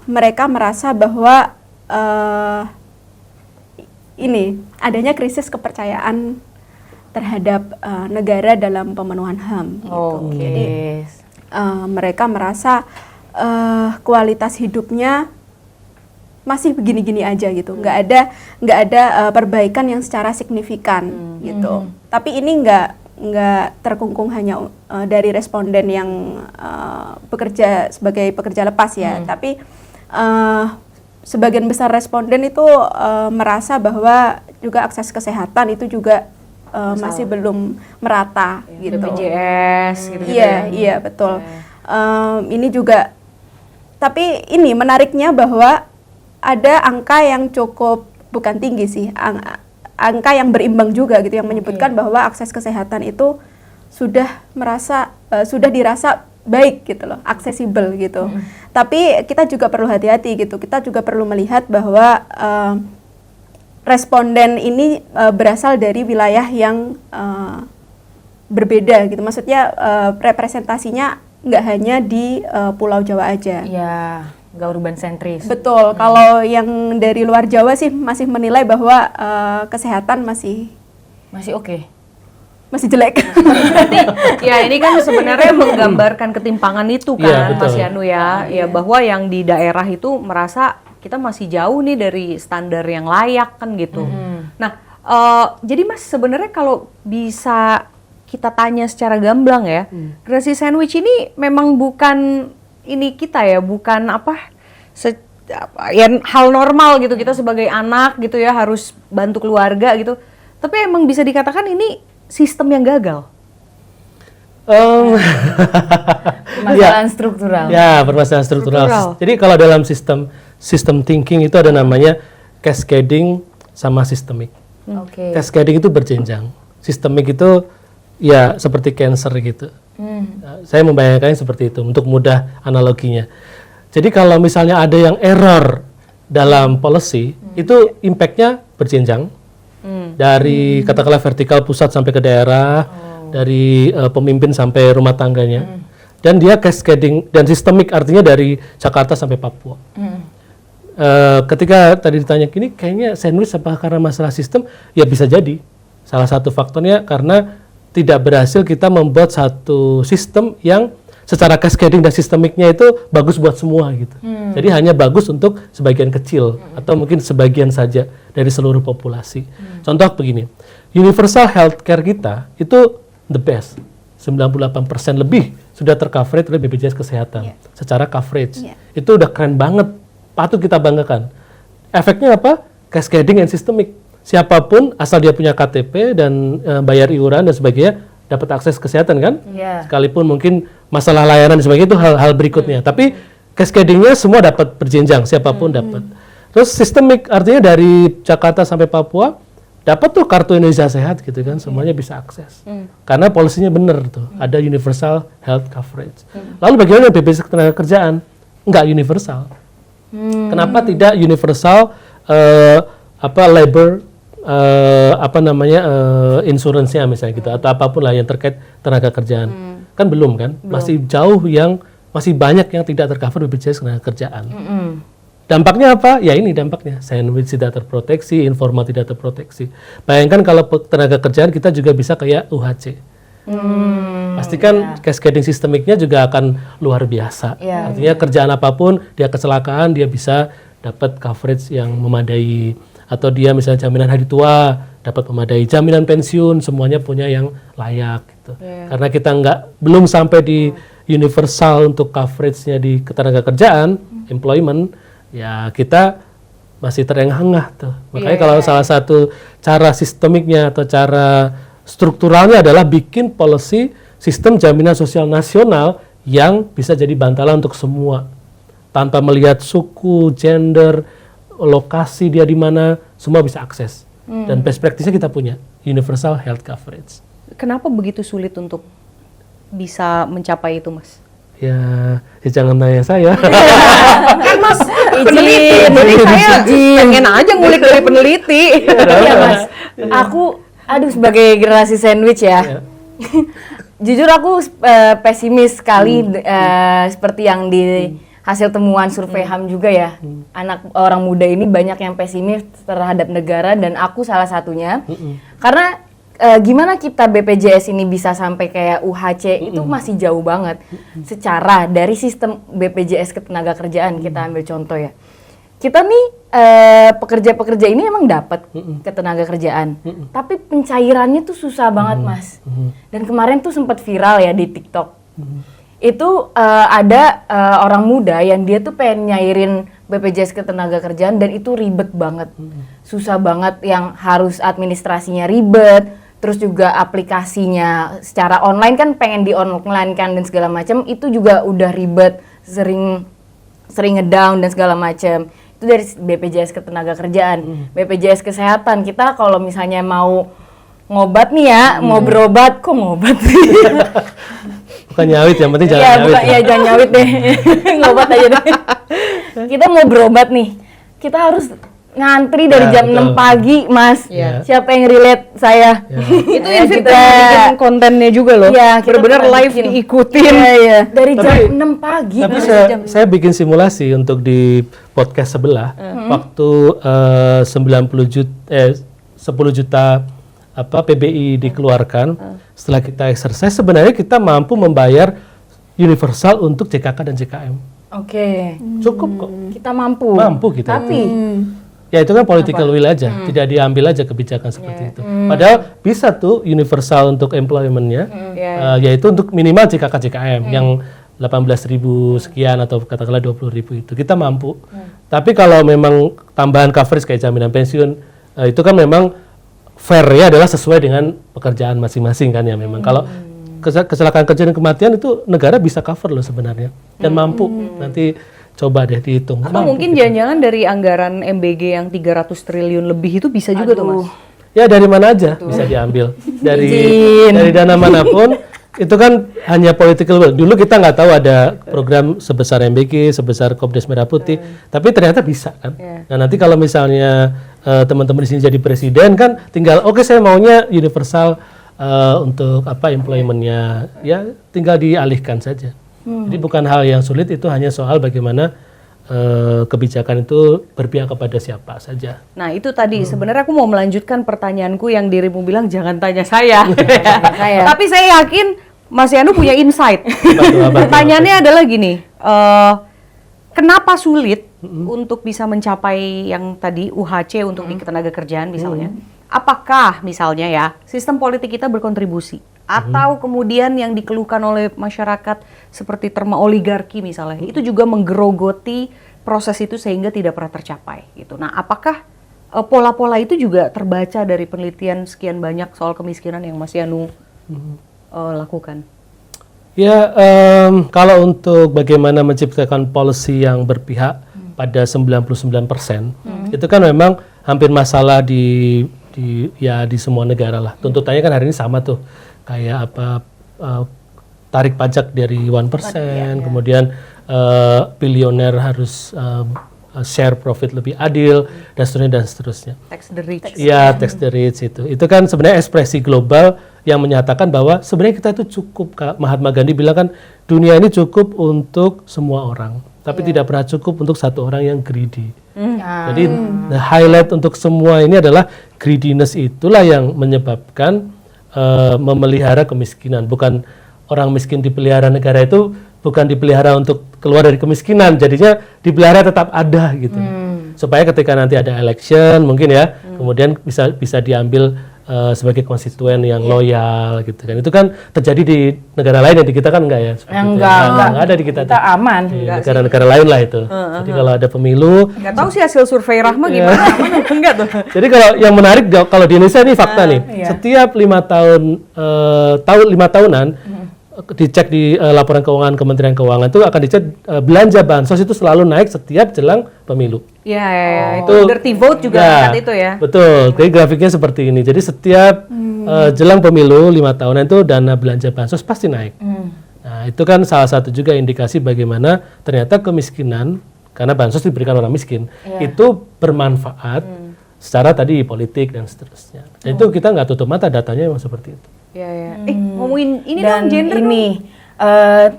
S3: mereka merasa bahwa ini adanya krisis kepercayaan terhadap negara dalam pemenuhan HAM. Gitu. Jadi mereka merasa kualitas hidupnya masih begini-gini aja gitu, nggak ada perbaikan yang secara signifikan gitu. Tapi ini nggak terkungkung hanya dari responden yang bekerja sebagai pekerja lepas ya, tapi sebagian besar responden itu merasa bahwa juga akses kesehatan itu juga masih belum merata gitu.
S4: BPJS gitu.
S3: Iya betul. Ini juga, tapi ini menariknya bahwa ada angka yang cukup, bukan tinggi sih, angka yang berimbang juga gitu, yang menyebutkan bahwa akses kesehatan itu sudah dirasa baik gitu loh, aksesibel gitu. Tapi kita juga perlu hati-hati gitu. Kita juga perlu melihat bahwa responden ini berasal dari wilayah yang berbeda gitu. Maksudnya representasinya nggak hanya di Pulau Jawa aja.
S2: Iya, nggak urban sentris.
S3: Betul. Kalau yang dari luar Jawa sih masih menilai bahwa kesehatan masih
S2: oke.
S3: Masih jelek.
S4: Ya ini kan sebenarnya menggambarkan ketimpangan itu kan,
S1: betul.
S4: Mas Yanu ya. Ya bahwa yang di daerah itu merasa kita masih jauh nih dari standar yang layak kan gitu. Nah, jadi Mas sebenarnya kalau bisa kita tanya secara gamblang ya, generasi sandwich ini memang bukan ini kita ya, bukan ya hal normal gitu, kita sebagai anak gitu ya harus bantu keluarga gitu. Tapi emang bisa dikatakan ini sistem yang gagal.
S2: Permasalahan struktural.
S1: Ya, permasalahan struktural. Jadi kalau dalam sistem thinking itu ada namanya cascading sama systemic.
S2: Oke.
S1: Cascading itu berjenjang. Systemic itu ya seperti cancer gitu. Nah, saya membayangkannya seperti itu untuk mudah analoginya. Jadi kalau misalnya ada yang error dalam policy, Itu impact-nya berjenjang. Dari katakanlah vertikal pusat sampai ke daerah, dari pemimpin sampai rumah tangganya. Dan dia cascading dan sistemik, artinya dari Jakarta sampai Papua. Ketika tadi ditanya gini, kayaknya sandwich apakah karena masalah sistem? Ya bisa jadi. Salah satu faktornya karena tidak berhasil kita membuat satu sistem yang secara cascading dan sistemiknya itu bagus buat semua gitu. Jadi hanya bagus untuk sebagian kecil atau mungkin sebagian saja dari seluruh populasi. Contoh begini, universal healthcare kita itu the best. 98% lebih sudah tercoverage oleh BPJS Kesehatan secara coverage. Itu udah keren banget, patut kita banggakan. Efeknya apa? Cascading and systemic. Siapapun asal dia punya KTP dan bayar iuran dan sebagainya dapat akses kesehatan kan? Sekalipun mungkin masalah layanan dan sebagainya itu hal-hal berikutnya. Tapi cascadingnya semua dapat berjenjang, siapapun dapat. Terus sistemik artinya dari Jakarta sampai Papua dapat tuh kartu Indonesia Sehat gitu kan, semuanya bisa akses. Karena polisinya benar tuh, ada universal health coverage. Lalu bagaimana BPJS Ketenagakerjaan? Enggak universal. Kenapa tidak universal labor insurance-nya misalnya gitu atau apapun lah yang terkait tenaga kerjaan. Kan belum kan? Masih jauh masih banyak yang tidak tercover BPJS Ketenagakerjaan. Dampaknya apa? Ya ini dampaknya. Sandwich tidak terproteksi, informal tidak terproteksi. Bayangkan kalau tenaga kerjaan kita juga bisa kayak UHC. Pastikan cascading sistemiknya juga akan luar biasa. Artinya kerjaan apapun, dia kecelakaan, dia bisa dapat coverage yang memadai. Atau dia misalnya jaminan hari tua, dapat memadai. Jaminan pensiun, semuanya punya yang layak. Gitu. Karena kita belum sampai di universal untuk coverage-nya di ketenaga kerjaan, employment, ya kita masih terengah-engah tuh. Makanya kalau salah satu cara sistemiknya atau cara strukturalnya adalah bikin policy sistem jaminan sosial nasional yang bisa jadi bantalan untuk semua. Tanpa melihat suku, gender, lokasi dia di mana, semua bisa akses. Dan best practice-nya kita punya, universal health coverage.
S4: Kenapa begitu sulit untuk bisa mencapai itu, Mas?
S1: Ya jangan tanya saya.
S4: Kan Mas peneliti, jadi saya pengen aja ngulik dari peneliti.
S2: Iya Mas, sebagai generasi sandwich ya, jujur aku pesimis sekali seperti yang di hasil temuan survei HAM juga ya. Anak orang muda ini banyak yang pesimis terhadap negara dan aku salah satunya. Karena gimana kita BPJS ini bisa sampai kayak UHC itu masih jauh banget. Secara dari sistem BPJS Ketenagakerjaan kita ambil contoh ya. Kita nih pekerja-pekerja ini emang dapat ketenagakerjaan, tapi pencairannya tuh susah banget Mas. Dan kemarin tuh sempat viral ya di TikTok. Itu ada orang muda yang dia tuh pengen nyairin BPJS Ketenagakerjaan dan itu ribet banget. Susah banget, yang harus administrasinya ribet. Terus juga aplikasinya secara online kan pengen di-online kan dan segala macam, itu juga udah ribet, sering ngedown dan segala macam. Itu dari BPJS Ketenagakerjaan. BPJS Kesehatan, kita kalau misalnya mau ngobat nih ya, mau berobat, kok ngobat sih?
S1: Bukan nyawit, yang penting jangan nyawit.
S2: Iya, jangan nyawit deh. Ngobat aja deh. Kita mau berobat nih, kita harus ngantri dari jam 6 pagi, Mas. Siapa yang relate saya?
S4: Itu yang kita bikin kontennya juga loh.
S2: Iya,
S4: benar-benar live diikutin.
S2: Dari jam 6 pagi.
S1: Tapi saya bikin simulasi untuk di podcast sebelah. Waktu 10 juta PBI dikeluarkan, setelah kita exercise sebenarnya kita mampu membayar universal untuk JKK dan JKM. Cukup kok.
S2: Kita mampu.
S1: Mampu kita.
S2: Tapi
S1: ya itu kan political will aja, tidak diambil aja kebijakan seperti itu. Padahal bisa tuh universal untuk employment-nya, yaitu untuk minimal JKK JKM yang 18.000 sekian atau katakanlah 20.000 itu kita mampu. Tapi kalau memang tambahan coverage kayak jaminan pensiun, itu kan memang fair-nya adalah sesuai dengan pekerjaan masing-masing kan ya memang. Kalau kecelakaan kerja dan kematian itu negara bisa cover loh sebenarnya dan mampu. Nanti coba deh dihitung.
S4: Atau mungkin jangan-jangan dari anggaran MBG yang 300 triliun lebih itu bisa juga tuh Mas?
S1: Ya dari mana aja bisa diambil. Dari dana manapun itu kan hanya political will. Dulu kita nggak tahu ada program sebesar MBK, sebesar Kopdes Merah Putih, tapi ternyata bisa kan. Nah nanti kalau misalnya teman-teman di sini jadi presiden kan, tinggal oke, saya maunya universal untuk apa employment-nya, ya tinggal dialihkan saja. Jadi bukan hal yang sulit, itu hanya soal bagaimana kebijakan itu berpihak kepada siapa saja.
S4: Nah itu tadi sebenarnya aku mau melanjutkan pertanyaanku yang dirimu bilang jangan tanya saya.
S2: Saya.
S4: Tapi saya yakin Mas Yanu punya insight. Pertanyaannya adalah gini, kenapa sulit untuk bisa mencapai yang tadi UHC untuk di ketenaga kerjaan misalnya? Apakah misalnya ya sistem politik kita berkontribusi? Atau kemudian yang dikeluhkan oleh masyarakat seperti terma oligarki misalnya, itu juga menggerogoti proses itu sehingga tidak pernah tercapai gitu. Nah apakah pola-pola itu juga terbaca dari penelitian sekian banyak soal kemiskinan yang Mas Yanu lakukan?
S1: Ya, kalau untuk bagaimana menciptakan policy yang berpihak pada 99%, itu kan memang hampir masalah di semua negara lah. Tuntutannya kan hari ini sama tuh, kayak apa tarik pajak dari 1%, kemudian bilioner harus share profit lebih adil dan seterusnya.
S4: Tax the rich.
S1: Iya, tax the rich itu kan sebenarnya ekspresi global yang menyatakan bahwa sebenarnya kita itu cukup. Mahatma Gandhi bilang kan dunia ini cukup untuk semua orang, tapi tidak pernah cukup untuk satu orang yang greedy. Jadi the highlight untuk semua ini adalah greediness, itulah yang menyebabkan memelihara kemiskinan. Bukan orang miskin dipelihara, negara itu bukan dipelihara untuk keluar dari kemiskinan, jadinya dipelihara tetap ada gitu. Supaya ketika nanti ada election mungkin ya, kemudian bisa diambil sebagai konstituen yang loyal gitu kan. Itu kan terjadi di negara lain, yang di kita kan enggak ya.
S2: Enggak
S1: ada di kita.
S2: Kita aman.
S1: Di negara-negara lain lah itu. Jadi kalau ada pemilu,
S4: Nggak tahu sih hasil survei Rahma gimana, aman apa enggak tuh?
S1: jadi kalau yang menarik kalau di Indonesia ini fakta nih, setiap 5 tahunan dicek di laporan keuangan Kementerian Keuangan itu akan dicek belanja bansos itu selalu naik setiap jelang pemilu.
S4: Iya, itu dirty vote juga angkat itu ya.
S1: Betul, jadi grafiknya seperti ini. Jadi setiap jelang pemilu 5 tahunan itu dana belanja bansos pasti naik. Nah itu kan salah satu juga indikasi bagaimana ternyata kemiskinan, karena bansos diberikan orang miskin, itu bermanfaat secara tadi politik dan seterusnya. Dan itu kita nggak tutup mata, datanya memang seperti itu.
S4: Iya. Ngomongin ini
S2: Dan
S4: dong, gender
S2: ini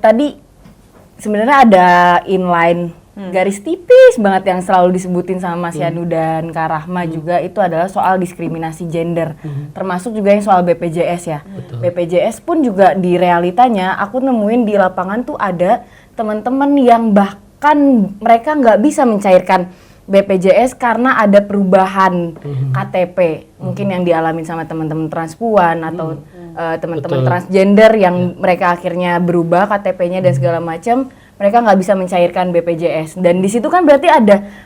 S2: tadi sebenarnya ada inline garis tipis banget yang selalu disebutin sama Mas Yanu dan Kak Rahma juga, itu adalah soal diskriminasi gender, termasuk juga yang soal BPJS ya. BPJS pun juga di realitanya aku nemuin di lapangan tuh ada teman-teman yang bahkan mereka nggak bisa mencairkan BPJS karena ada perubahan KTP mungkin yang dialamin sama teman-teman transpuan atau teman-teman transgender yang mereka akhirnya berubah KTP-nya dan segala macam, mereka nggak bisa mencairkan BPJS. Dan di situ kan berarti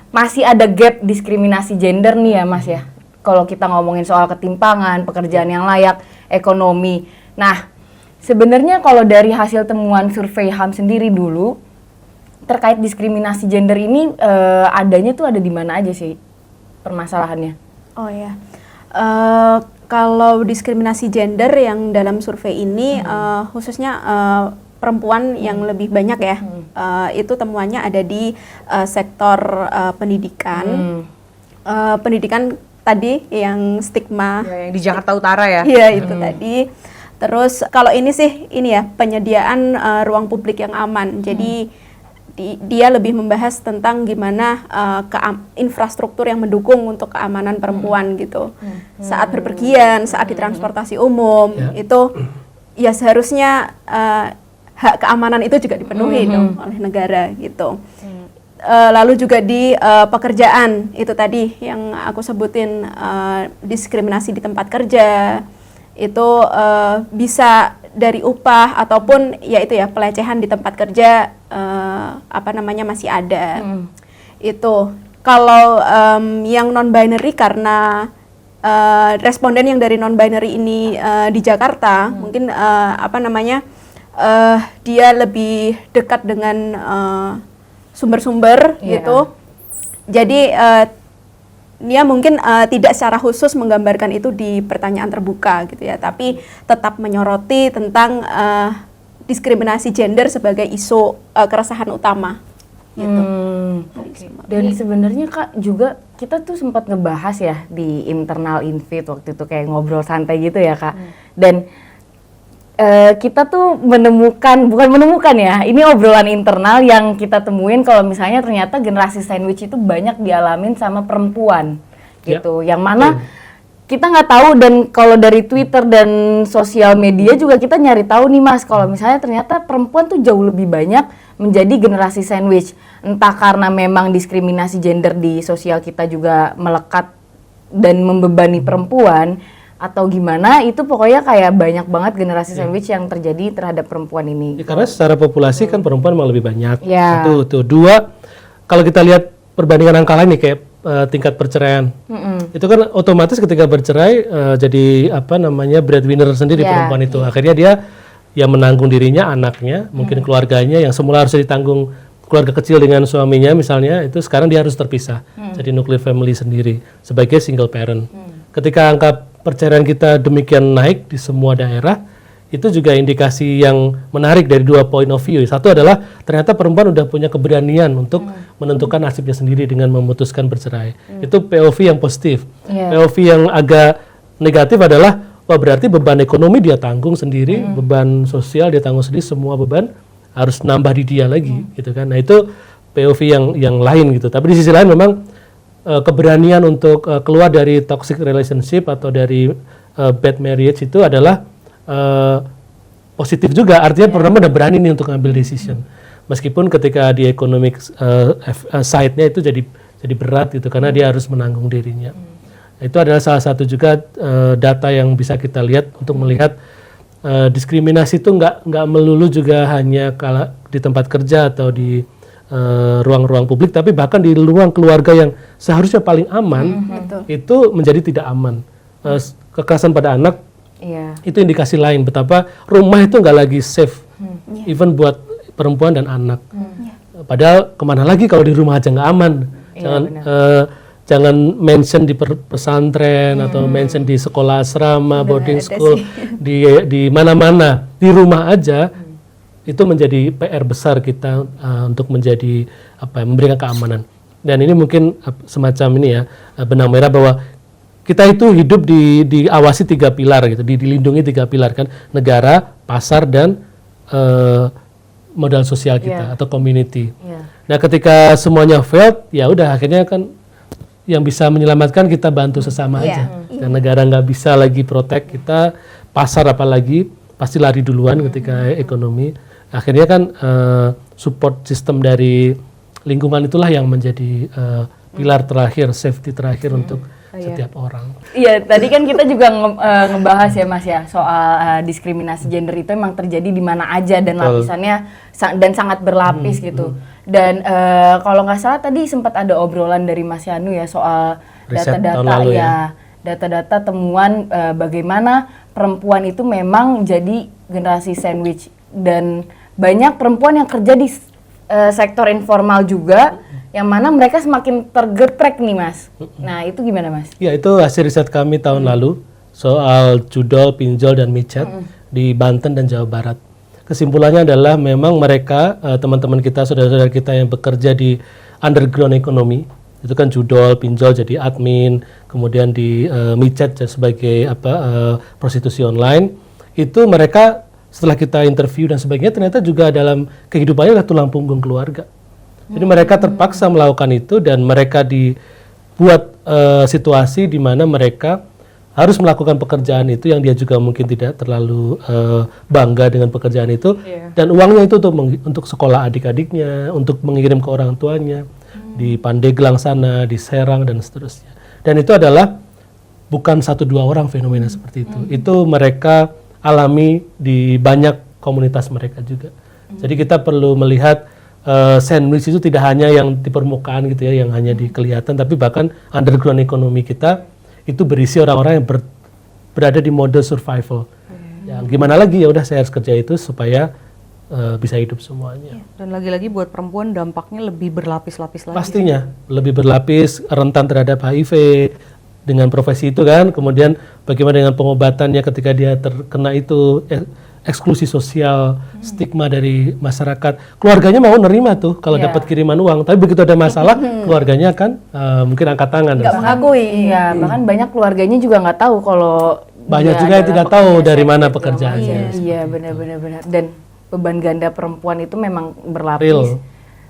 S2: masih ada gap diskriminasi gender nih ya Mas ya. Kalau kita ngomongin soal ketimpangan, pekerjaan yang layak, ekonomi. Nah, sebenarnya kalau dari hasil temuan survei HAM sendiri dulu terkait diskriminasi gender ini adanya tuh ada di mana aja sih permasalahannya? Oh ya.
S3: Kalau diskriminasi gender yang dalam survei ini khususnya perempuan yang lebih banyak ya, itu temuannya ada di sektor pendidikan. Pendidikan tadi yang stigma
S4: yang di Jakarta Utara ya.
S3: Iya itu tadi. Terus kalau ini sih penyediaan ruang publik yang aman. Jadi dia lebih membahas tentang gimana infrastruktur yang mendukung untuk keamanan perempuan gitu. Saat berpergian, saat di transportasi umum, itu ya seharusnya hak keamanan itu juga dipenuhi dong oleh negara gitu. Lalu juga di pekerjaan, itu tadi yang aku sebutin, diskriminasi di tempat kerja, itu bisa dari upah ataupun ya itu ya pelecehan di tempat kerja masih ada. Itu kalau yang non binary, karena responden yang dari non binary ini di Jakarta mungkin dia lebih dekat dengan sumber-sumber gitu. Jadi dia mungkin tidak secara khusus menggambarkan itu di pertanyaan terbuka gitu ya, tapi tetap menyoroti tentang diskriminasi gender sebagai isu keresahan utama gitu.
S2: Oke. Dan sebenarnya Kak juga kita tuh sempat ngebahas ya di internal Invit waktu itu kayak ngobrol santai gitu ya Kak. Dan kita tuh bukan menemukan ya, ini obrolan internal yang kita temuin kalau misalnya ternyata generasi sandwich itu banyak dialamin sama perempuan gitu, yang mana kita nggak tahu, dan kalau dari Twitter dan sosial media juga kita nyari tahu nih Mas, kalau misalnya ternyata perempuan tuh jauh lebih banyak menjadi generasi sandwich, entah karena memang diskriminasi gender di sosial kita juga melekat dan membebani perempuan, atau gimana, itu pokoknya kayak banyak banget generasi sandwich yang terjadi terhadap perempuan ini.
S1: Ya, karena secara populasi kan perempuan memang lebih banyak.
S2: Ya.
S1: Satu. Dua, kalau kita lihat perbandingan angka lain nih kayak tingkat perceraian, itu kan otomatis ketika bercerai jadi breadwinner sendiri perempuan itu. Akhirnya dia yang menanggung dirinya, anaknya, mungkin keluarganya yang semula harus ditanggung keluarga kecil dengan suaminya misalnya, itu sekarang dia harus terpisah, jadi nuclear family sendiri sebagai single parent. Ketika angka perceraian kita demikian naik di semua daerah, itu juga indikasi yang menarik dari dua point of view. Satu adalah ternyata perempuan udah punya keberanian untuk menentukan nasibnya sendiri dengan memutuskan bercerai. Itu POV yang positif. POV yang agak negatif adalah, wah berarti beban ekonomi dia tanggung sendiri, beban sosial dia tanggung sendiri, semua beban harus nambah di dia lagi, gitu kan. Nah itu POV yang lain gitu. Tapi di sisi lain memang keberanian untuk keluar dari toxic relationship atau dari bad marriage itu adalah positif juga. Artinya perempuan udah berani nih untuk ngambil decision. Meskipun ketika di economic side-nya itu jadi berat gitu, karena dia harus menanggung dirinya. Itu adalah salah satu juga data yang bisa kita lihat untuk melihat diskriminasi itu nggak melulu juga hanya kalau di tempat kerja atau di ruang-ruang publik, tapi bahkan di ruang keluarga yang seharusnya paling aman, itu menjadi tidak aman. Kekerasan pada anak itu indikasi lain betapa rumah itu nggak lagi safe, even buat perempuan dan anak. Padahal kemana lagi kalau di rumah aja nggak aman. Jangan mention di pesantren atau mention di sekolah asrama, boarding school, di mana-mana, di rumah aja. Itu menjadi PR besar kita untuk menjadi memberikan keamanan. Dan ini mungkin semacam ini ya, benang merah bahwa kita itu hidup diawasi 3 pilar gitu, dilindungi 3 pilar kan, negara, pasar, dan modal sosial kita atau community. Nah ketika semuanya failed, ya udah akhirnya kan yang bisa menyelamatkan kita bantu sesama aja. Dan negara nggak bisa lagi protect kita, pasar apalagi pasti lari duluan ketika ekonomi. Akhirnya kan support system dari lingkungan itulah yang menjadi pilar terakhir, safety terakhir untuk setiap orang.
S2: Iya, tadi kan kita juga ngebahas ya Mas ya, soal diskriminasi gender itu emang terjadi di mana aja dan lapisannya dan sangat berlapis gitu. Dan kalau nggak salah tadi sempat ada obrolan dari Mas Yanu ya soal data-data data-data temuan bagaimana perempuan itu memang jadi generasi sandwich, dan banyak perempuan yang kerja di sektor informal juga, yang mana mereka semakin tergetrek nih Mas. Nah itu gimana Mas?
S1: Ya itu hasil riset kami tahun lalu soal judol, pinjol, dan micet di Banten dan Jawa Barat. Kesimpulannya adalah memang mereka, teman-teman kita, saudara-saudara kita yang bekerja di underground economy, itu kan judol, pinjol jadi admin, kemudian di micet sebagai prostitusi online, itu mereka setelah kita interview dan sebagainya ternyata juga dalam kehidupannya adalah tulang punggung keluarga. Jadi mereka terpaksa melakukan itu dan mereka dibuat situasi di mana mereka harus melakukan pekerjaan itu yang dia juga mungkin tidak terlalu bangga dengan pekerjaan itu, dan uangnya itu untuk sekolah adik-adiknya, untuk mengirim ke orang tuanya di Pandeglang sana, di Serang dan seterusnya. Dan itu adalah bukan 1-2 orang fenomena seperti itu. Itu mereka alami di banyak komunitas mereka juga. Jadi kita perlu melihat sandwich itu tidak hanya yang di permukaan gitu ya, yang hanya di kelihatan, tapi bahkan underground ekonomi kita itu berisi orang-orang yang berada di mode survival. Yang gimana lagi, ya udah saya harus kerja itu supaya bisa hidup semuanya.
S4: Dan lagi-lagi buat perempuan dampaknya lebih berlapis-lapis lagi.
S1: Pastinya lebih berlapis, rentan terhadap HIV dengan profesi itu kan, kemudian bagaimana dengan pengobatannya ketika dia terkena itu, eksklusi sosial, stigma dari masyarakat. Keluarganya mau nerima tuh kalau dapat kiriman uang, tapi begitu ada masalah, keluarganya kan mungkin angkat tangan.
S2: Nggak mengakui. Iya, bahkan banyak keluarganya juga nggak tahu kalau
S1: Banyak
S2: dia
S1: juga yang
S2: adalah
S1: tidak tahu
S2: pekerja
S1: dari
S2: seks
S1: mana
S2: gitu.
S1: pekerjaannya.
S2: Iya, benar. Dan beban ganda perempuan itu memang berlapis.
S1: Real.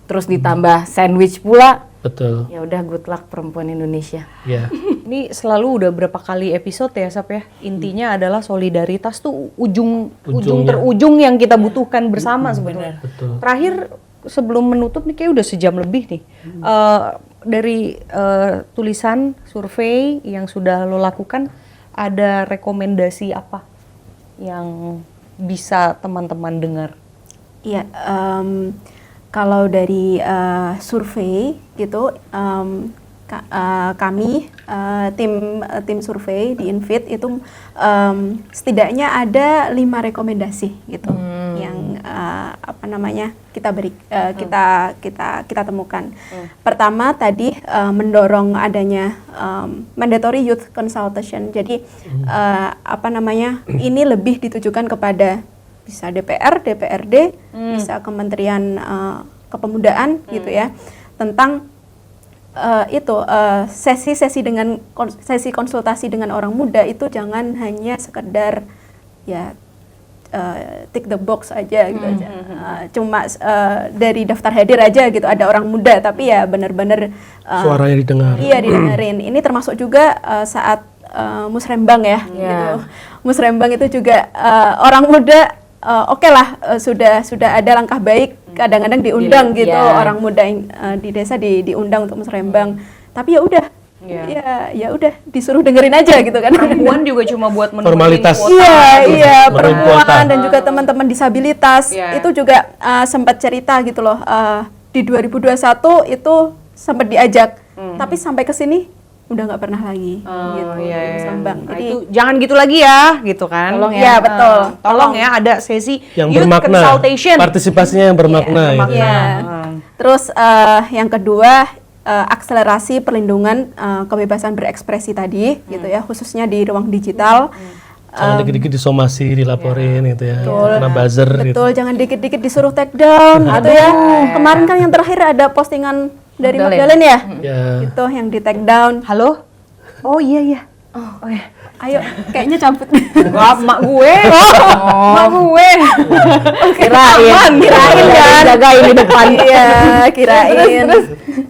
S2: Terus ditambah sandwich pula.
S1: Betul.
S2: Ya udah, good luck perempuan Indonesia.
S1: Ya.
S4: Ini selalu udah berapa kali episode ya, Sap ya. Intinya adalah solidaritas tuh ujung terujung yang kita butuhkan bersama sebenarnya.
S1: Betul.
S4: Terakhir sebelum menutup nih kayak udah sejam lebih nih. Dari tulisan survei yang sudah lo lakukan, ada rekomendasi apa yang bisa teman-teman dengar?
S3: Iya, kalau dari survei gitu, kami tim survei di Invit itu setidaknya ada 5 rekomendasi gitu yang kita temukan. Pertama tadi mendorong adanya mandatory youth consultation. Jadi ini lebih ditujukan kepada bisa DPR, DPRD, bisa Kementerian Kepemudaan gitu ya, tentang sesi konsultasi dengan orang muda itu jangan hanya sekedar ya tick the box aja gitu aja, cuma dari daftar hadir aja gitu ada orang muda, tapi ya benar-benar
S1: Suaranya didengar.
S3: Iya, didengerin. Ini termasuk juga saat musrembang ya gitu. Musrembang itu juga orang muda oke lah, sudah ada langkah baik, kadang-kadang diundang gitu orang muda yang di desa diundang untuk musrembang, tapi ya udah ya udah disuruh dengerin aja gitu kan.
S4: Perempuan juga cuma buat menuhin
S1: Formalitas.
S4: kuota.
S3: Iya,
S1: Menuhin
S3: perempuan
S1: kuota.
S3: dan juga teman-teman disabilitas itu juga sempat cerita gitu loh, di 2021 itu sempat diajak, tapi sampai ke sini udah nggak pernah lagi gitu. Musrembang.
S4: Nah,
S3: Jadi
S4: itu jangan gitu lagi ya, gitu kan?
S2: Tolong ya.
S3: iya, betul.
S4: Tolong ya ada sesi
S1: Yang
S4: youth
S1: bermakna.
S4: consultation.
S1: Partisipasinya yang bermakna. gitu.
S3: Iya. Terus yang kedua akselerasi perlindungan kebebasan berekspresi tadi gitu ya, khususnya di ruang digital.
S1: Jangan dikit-dikit disomasi, dilaporin gitu ya. Kena buzzer gitu.
S3: Betul, jangan dikit-dikit disuruh take down gitu ya. Kemarin kan yang terakhir ada postingan dari Magdalene ya,
S1: Ya.
S3: itu yang di take down.
S4: Halo? Oh iya. Oh iya.
S3: Ayo, kayaknya cabut.
S4: Wah, mak gue. Mak gue.
S2: Kirain kan jagain di depan.
S3: Iya, kirain.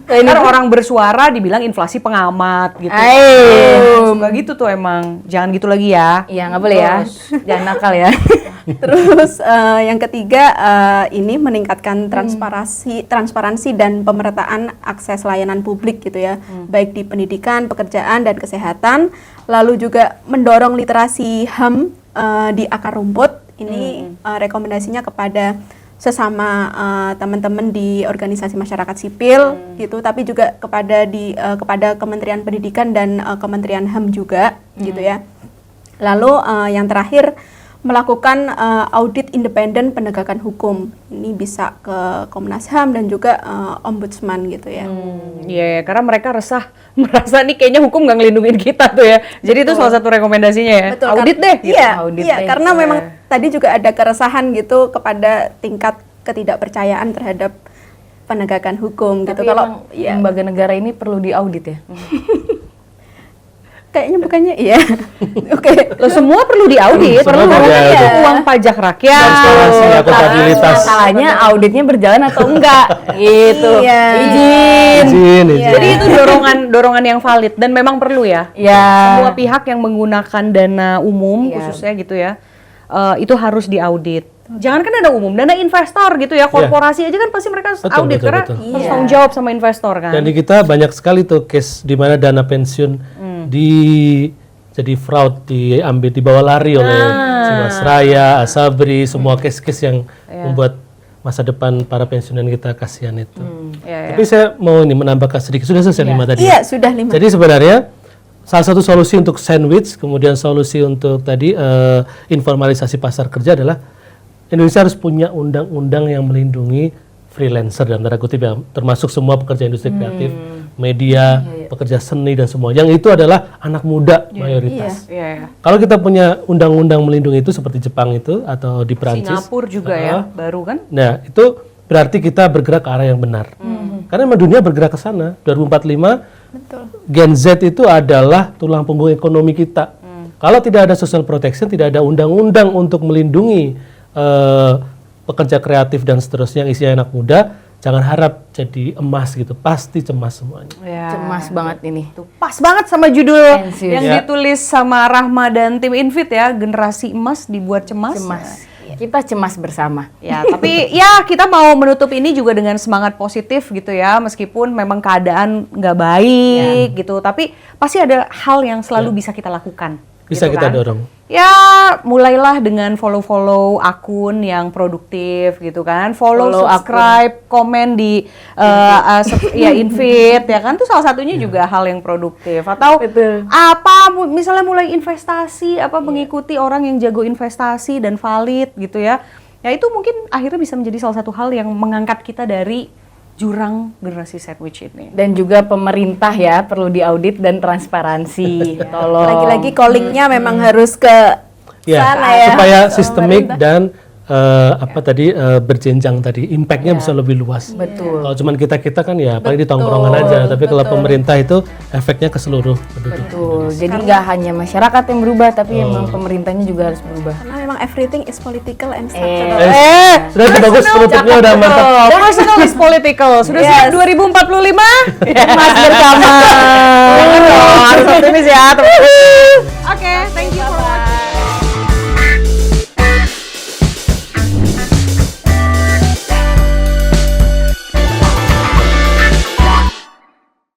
S4: Ntar orang bersuara dibilang inflasi pengamat gitu. Suka gitu tuh emang. Jangan gitu lagi ya.
S2: Iya, nggak boleh ya. Jangan nakal ya.
S3: Terus yang ketiga ini meningkatkan transparansi dan pemerataan akses layanan publik gitu ya, baik di pendidikan, pekerjaan dan kesehatan. Lalu juga mendorong literasi HAM di akar rumput. Ini rekomendasinya kepada sesama teman-teman di organisasi masyarakat sipil gitu, tapi juga kepada Kementerian Pendidikan dan Kementerian HAM juga gitu ya. Lalu yang terakhir melakukan audit independen penegakan hukum. Ini bisa ke Komnas HAM dan juga Ombudsman gitu ya.
S4: Iya, karena mereka merasa nih kayaknya hukum nggak ngelindungin kita tuh ya. Jadi itu salah satu rekomendasinya ya.
S3: Betul,
S4: Audit deh. Gitu.
S3: Iya,
S2: Audit
S3: iya,
S2: deh.
S3: karena memang tadi juga ada keresahan gitu kepada tingkat ketidakpercayaan terhadap penegakan hukum gitu.
S2: Tapi
S3: Kalau
S2: emang lembaga negara ini perlu diaudit ya.
S3: kayaknya bukannya iya. Oke.
S4: Lo semua perlu diaudit,
S1: Semua
S4: perlu
S1: perlu
S4: kan
S1: diaudit.
S4: itu uang pajak rakyat.
S1: Transparansi, akuntabilitas.
S2: Masalahnya auditnya berjalan atau enggak gitu.
S3: Iya.
S1: Izin.
S4: Jadi itu dorongan yang valid dan memang perlu ya.
S2: Ya.
S4: Semua pihak yang menggunakan dana umum khususnya gitu ya, itu harus diaudit. Jangan kan dana umum, dana investor gitu ya, korporasi aja kan pasti mereka harus
S1: Betul,
S4: audit
S1: betul,
S4: karena
S1: betul.
S4: harus tanggung jawab sama investor kan.
S1: Dan di kita banyak sekali tuh case di mana dana pensiun jadi fraud, dibawa lari oleh Jiwasraya, Asabri, semua case-case yang membuat masa depan para pensiunan kita kasihan itu. Tapi saya mau menambahkan sedikit, sudah selesai 5 tadi.
S3: Iya, sudah 5.
S1: Jadi sebenarnya salah satu solusi untuk sandwich, kemudian solusi untuk tadi informalisasi pasar kerja adalah Indonesia harus punya undang-undang yang melindungi freelancer dalam tanda kutip ya, termasuk semua pekerja industri kreatif, media, pekerja seni dan semua. Yang itu adalah anak muda mayoritas.
S4: Iya.
S1: Kalau kita punya undang-undang melindungi itu seperti Jepang itu atau di Perancis,
S4: Singapura juga ya, baru kan?
S1: nah itu berarti kita bergerak ke arah yang benar. Karena memang dunia bergerak ke sana. 2045 Gen Z itu adalah tulang punggung ekonomi kita. Kalau tidak ada social protection, tidak ada undang-undang untuk melindungi pekerja kreatif dan seterusnya yang isinya anak muda, jangan harap jadi emas gitu, pasti cemas semuanya.
S2: Cemas banget ini.
S4: Tuh, pas banget sama judul
S2: Tensius.
S4: yang ditulis sama Rahma dan tim Invit ya, generasi emas dibuat cemas.
S2: Kita cemas bersama.
S4: Ya, tapi ya kita mau menutup ini juga dengan semangat positif gitu ya, meskipun memang keadaan nggak baik gitu, tapi pasti ada hal yang selalu bisa kita lakukan.
S1: Bisa
S4: gitu
S1: kita
S4: kan.
S1: dorong.
S4: Ya, mulailah dengan follow-follow akun yang produktif gitu kan. Follow subscribe, komen di ya Invit ya kan. Itu salah satunya juga hal yang produktif. Atau misalnya mulai investasi, mengikuti orang yang jago investasi dan valid gitu ya. Ya itu mungkin akhirnya bisa menjadi salah satu hal yang mengangkat kita dari jurang generasi sandwich ini.
S2: Dan juga pemerintah ya perlu diaudit dan transparansi. Tolong.
S3: Lagi-lagi callingnya memang harus ke sana ya.
S1: Supaya sistemik dan berjenjang tadi, impact-nya bisa lebih luas.
S2: Betul.
S1: Kalau cuman kita kan ya paling di tongkrongan aja, tapi kalau pemerintah itu efeknya ke seluruh penduduk.
S2: Betul. Jadi nggak hanya masyarakat yang berubah, tapi emang pemerintahnya juga harus berubah.
S3: Karena memang everything is political and structural.
S1: Sudah itu bagus penutupnya udah mantap.
S4: Personal is political. Sudah siap 2045?
S2: Mas bersama.
S4: Harus optimis ya.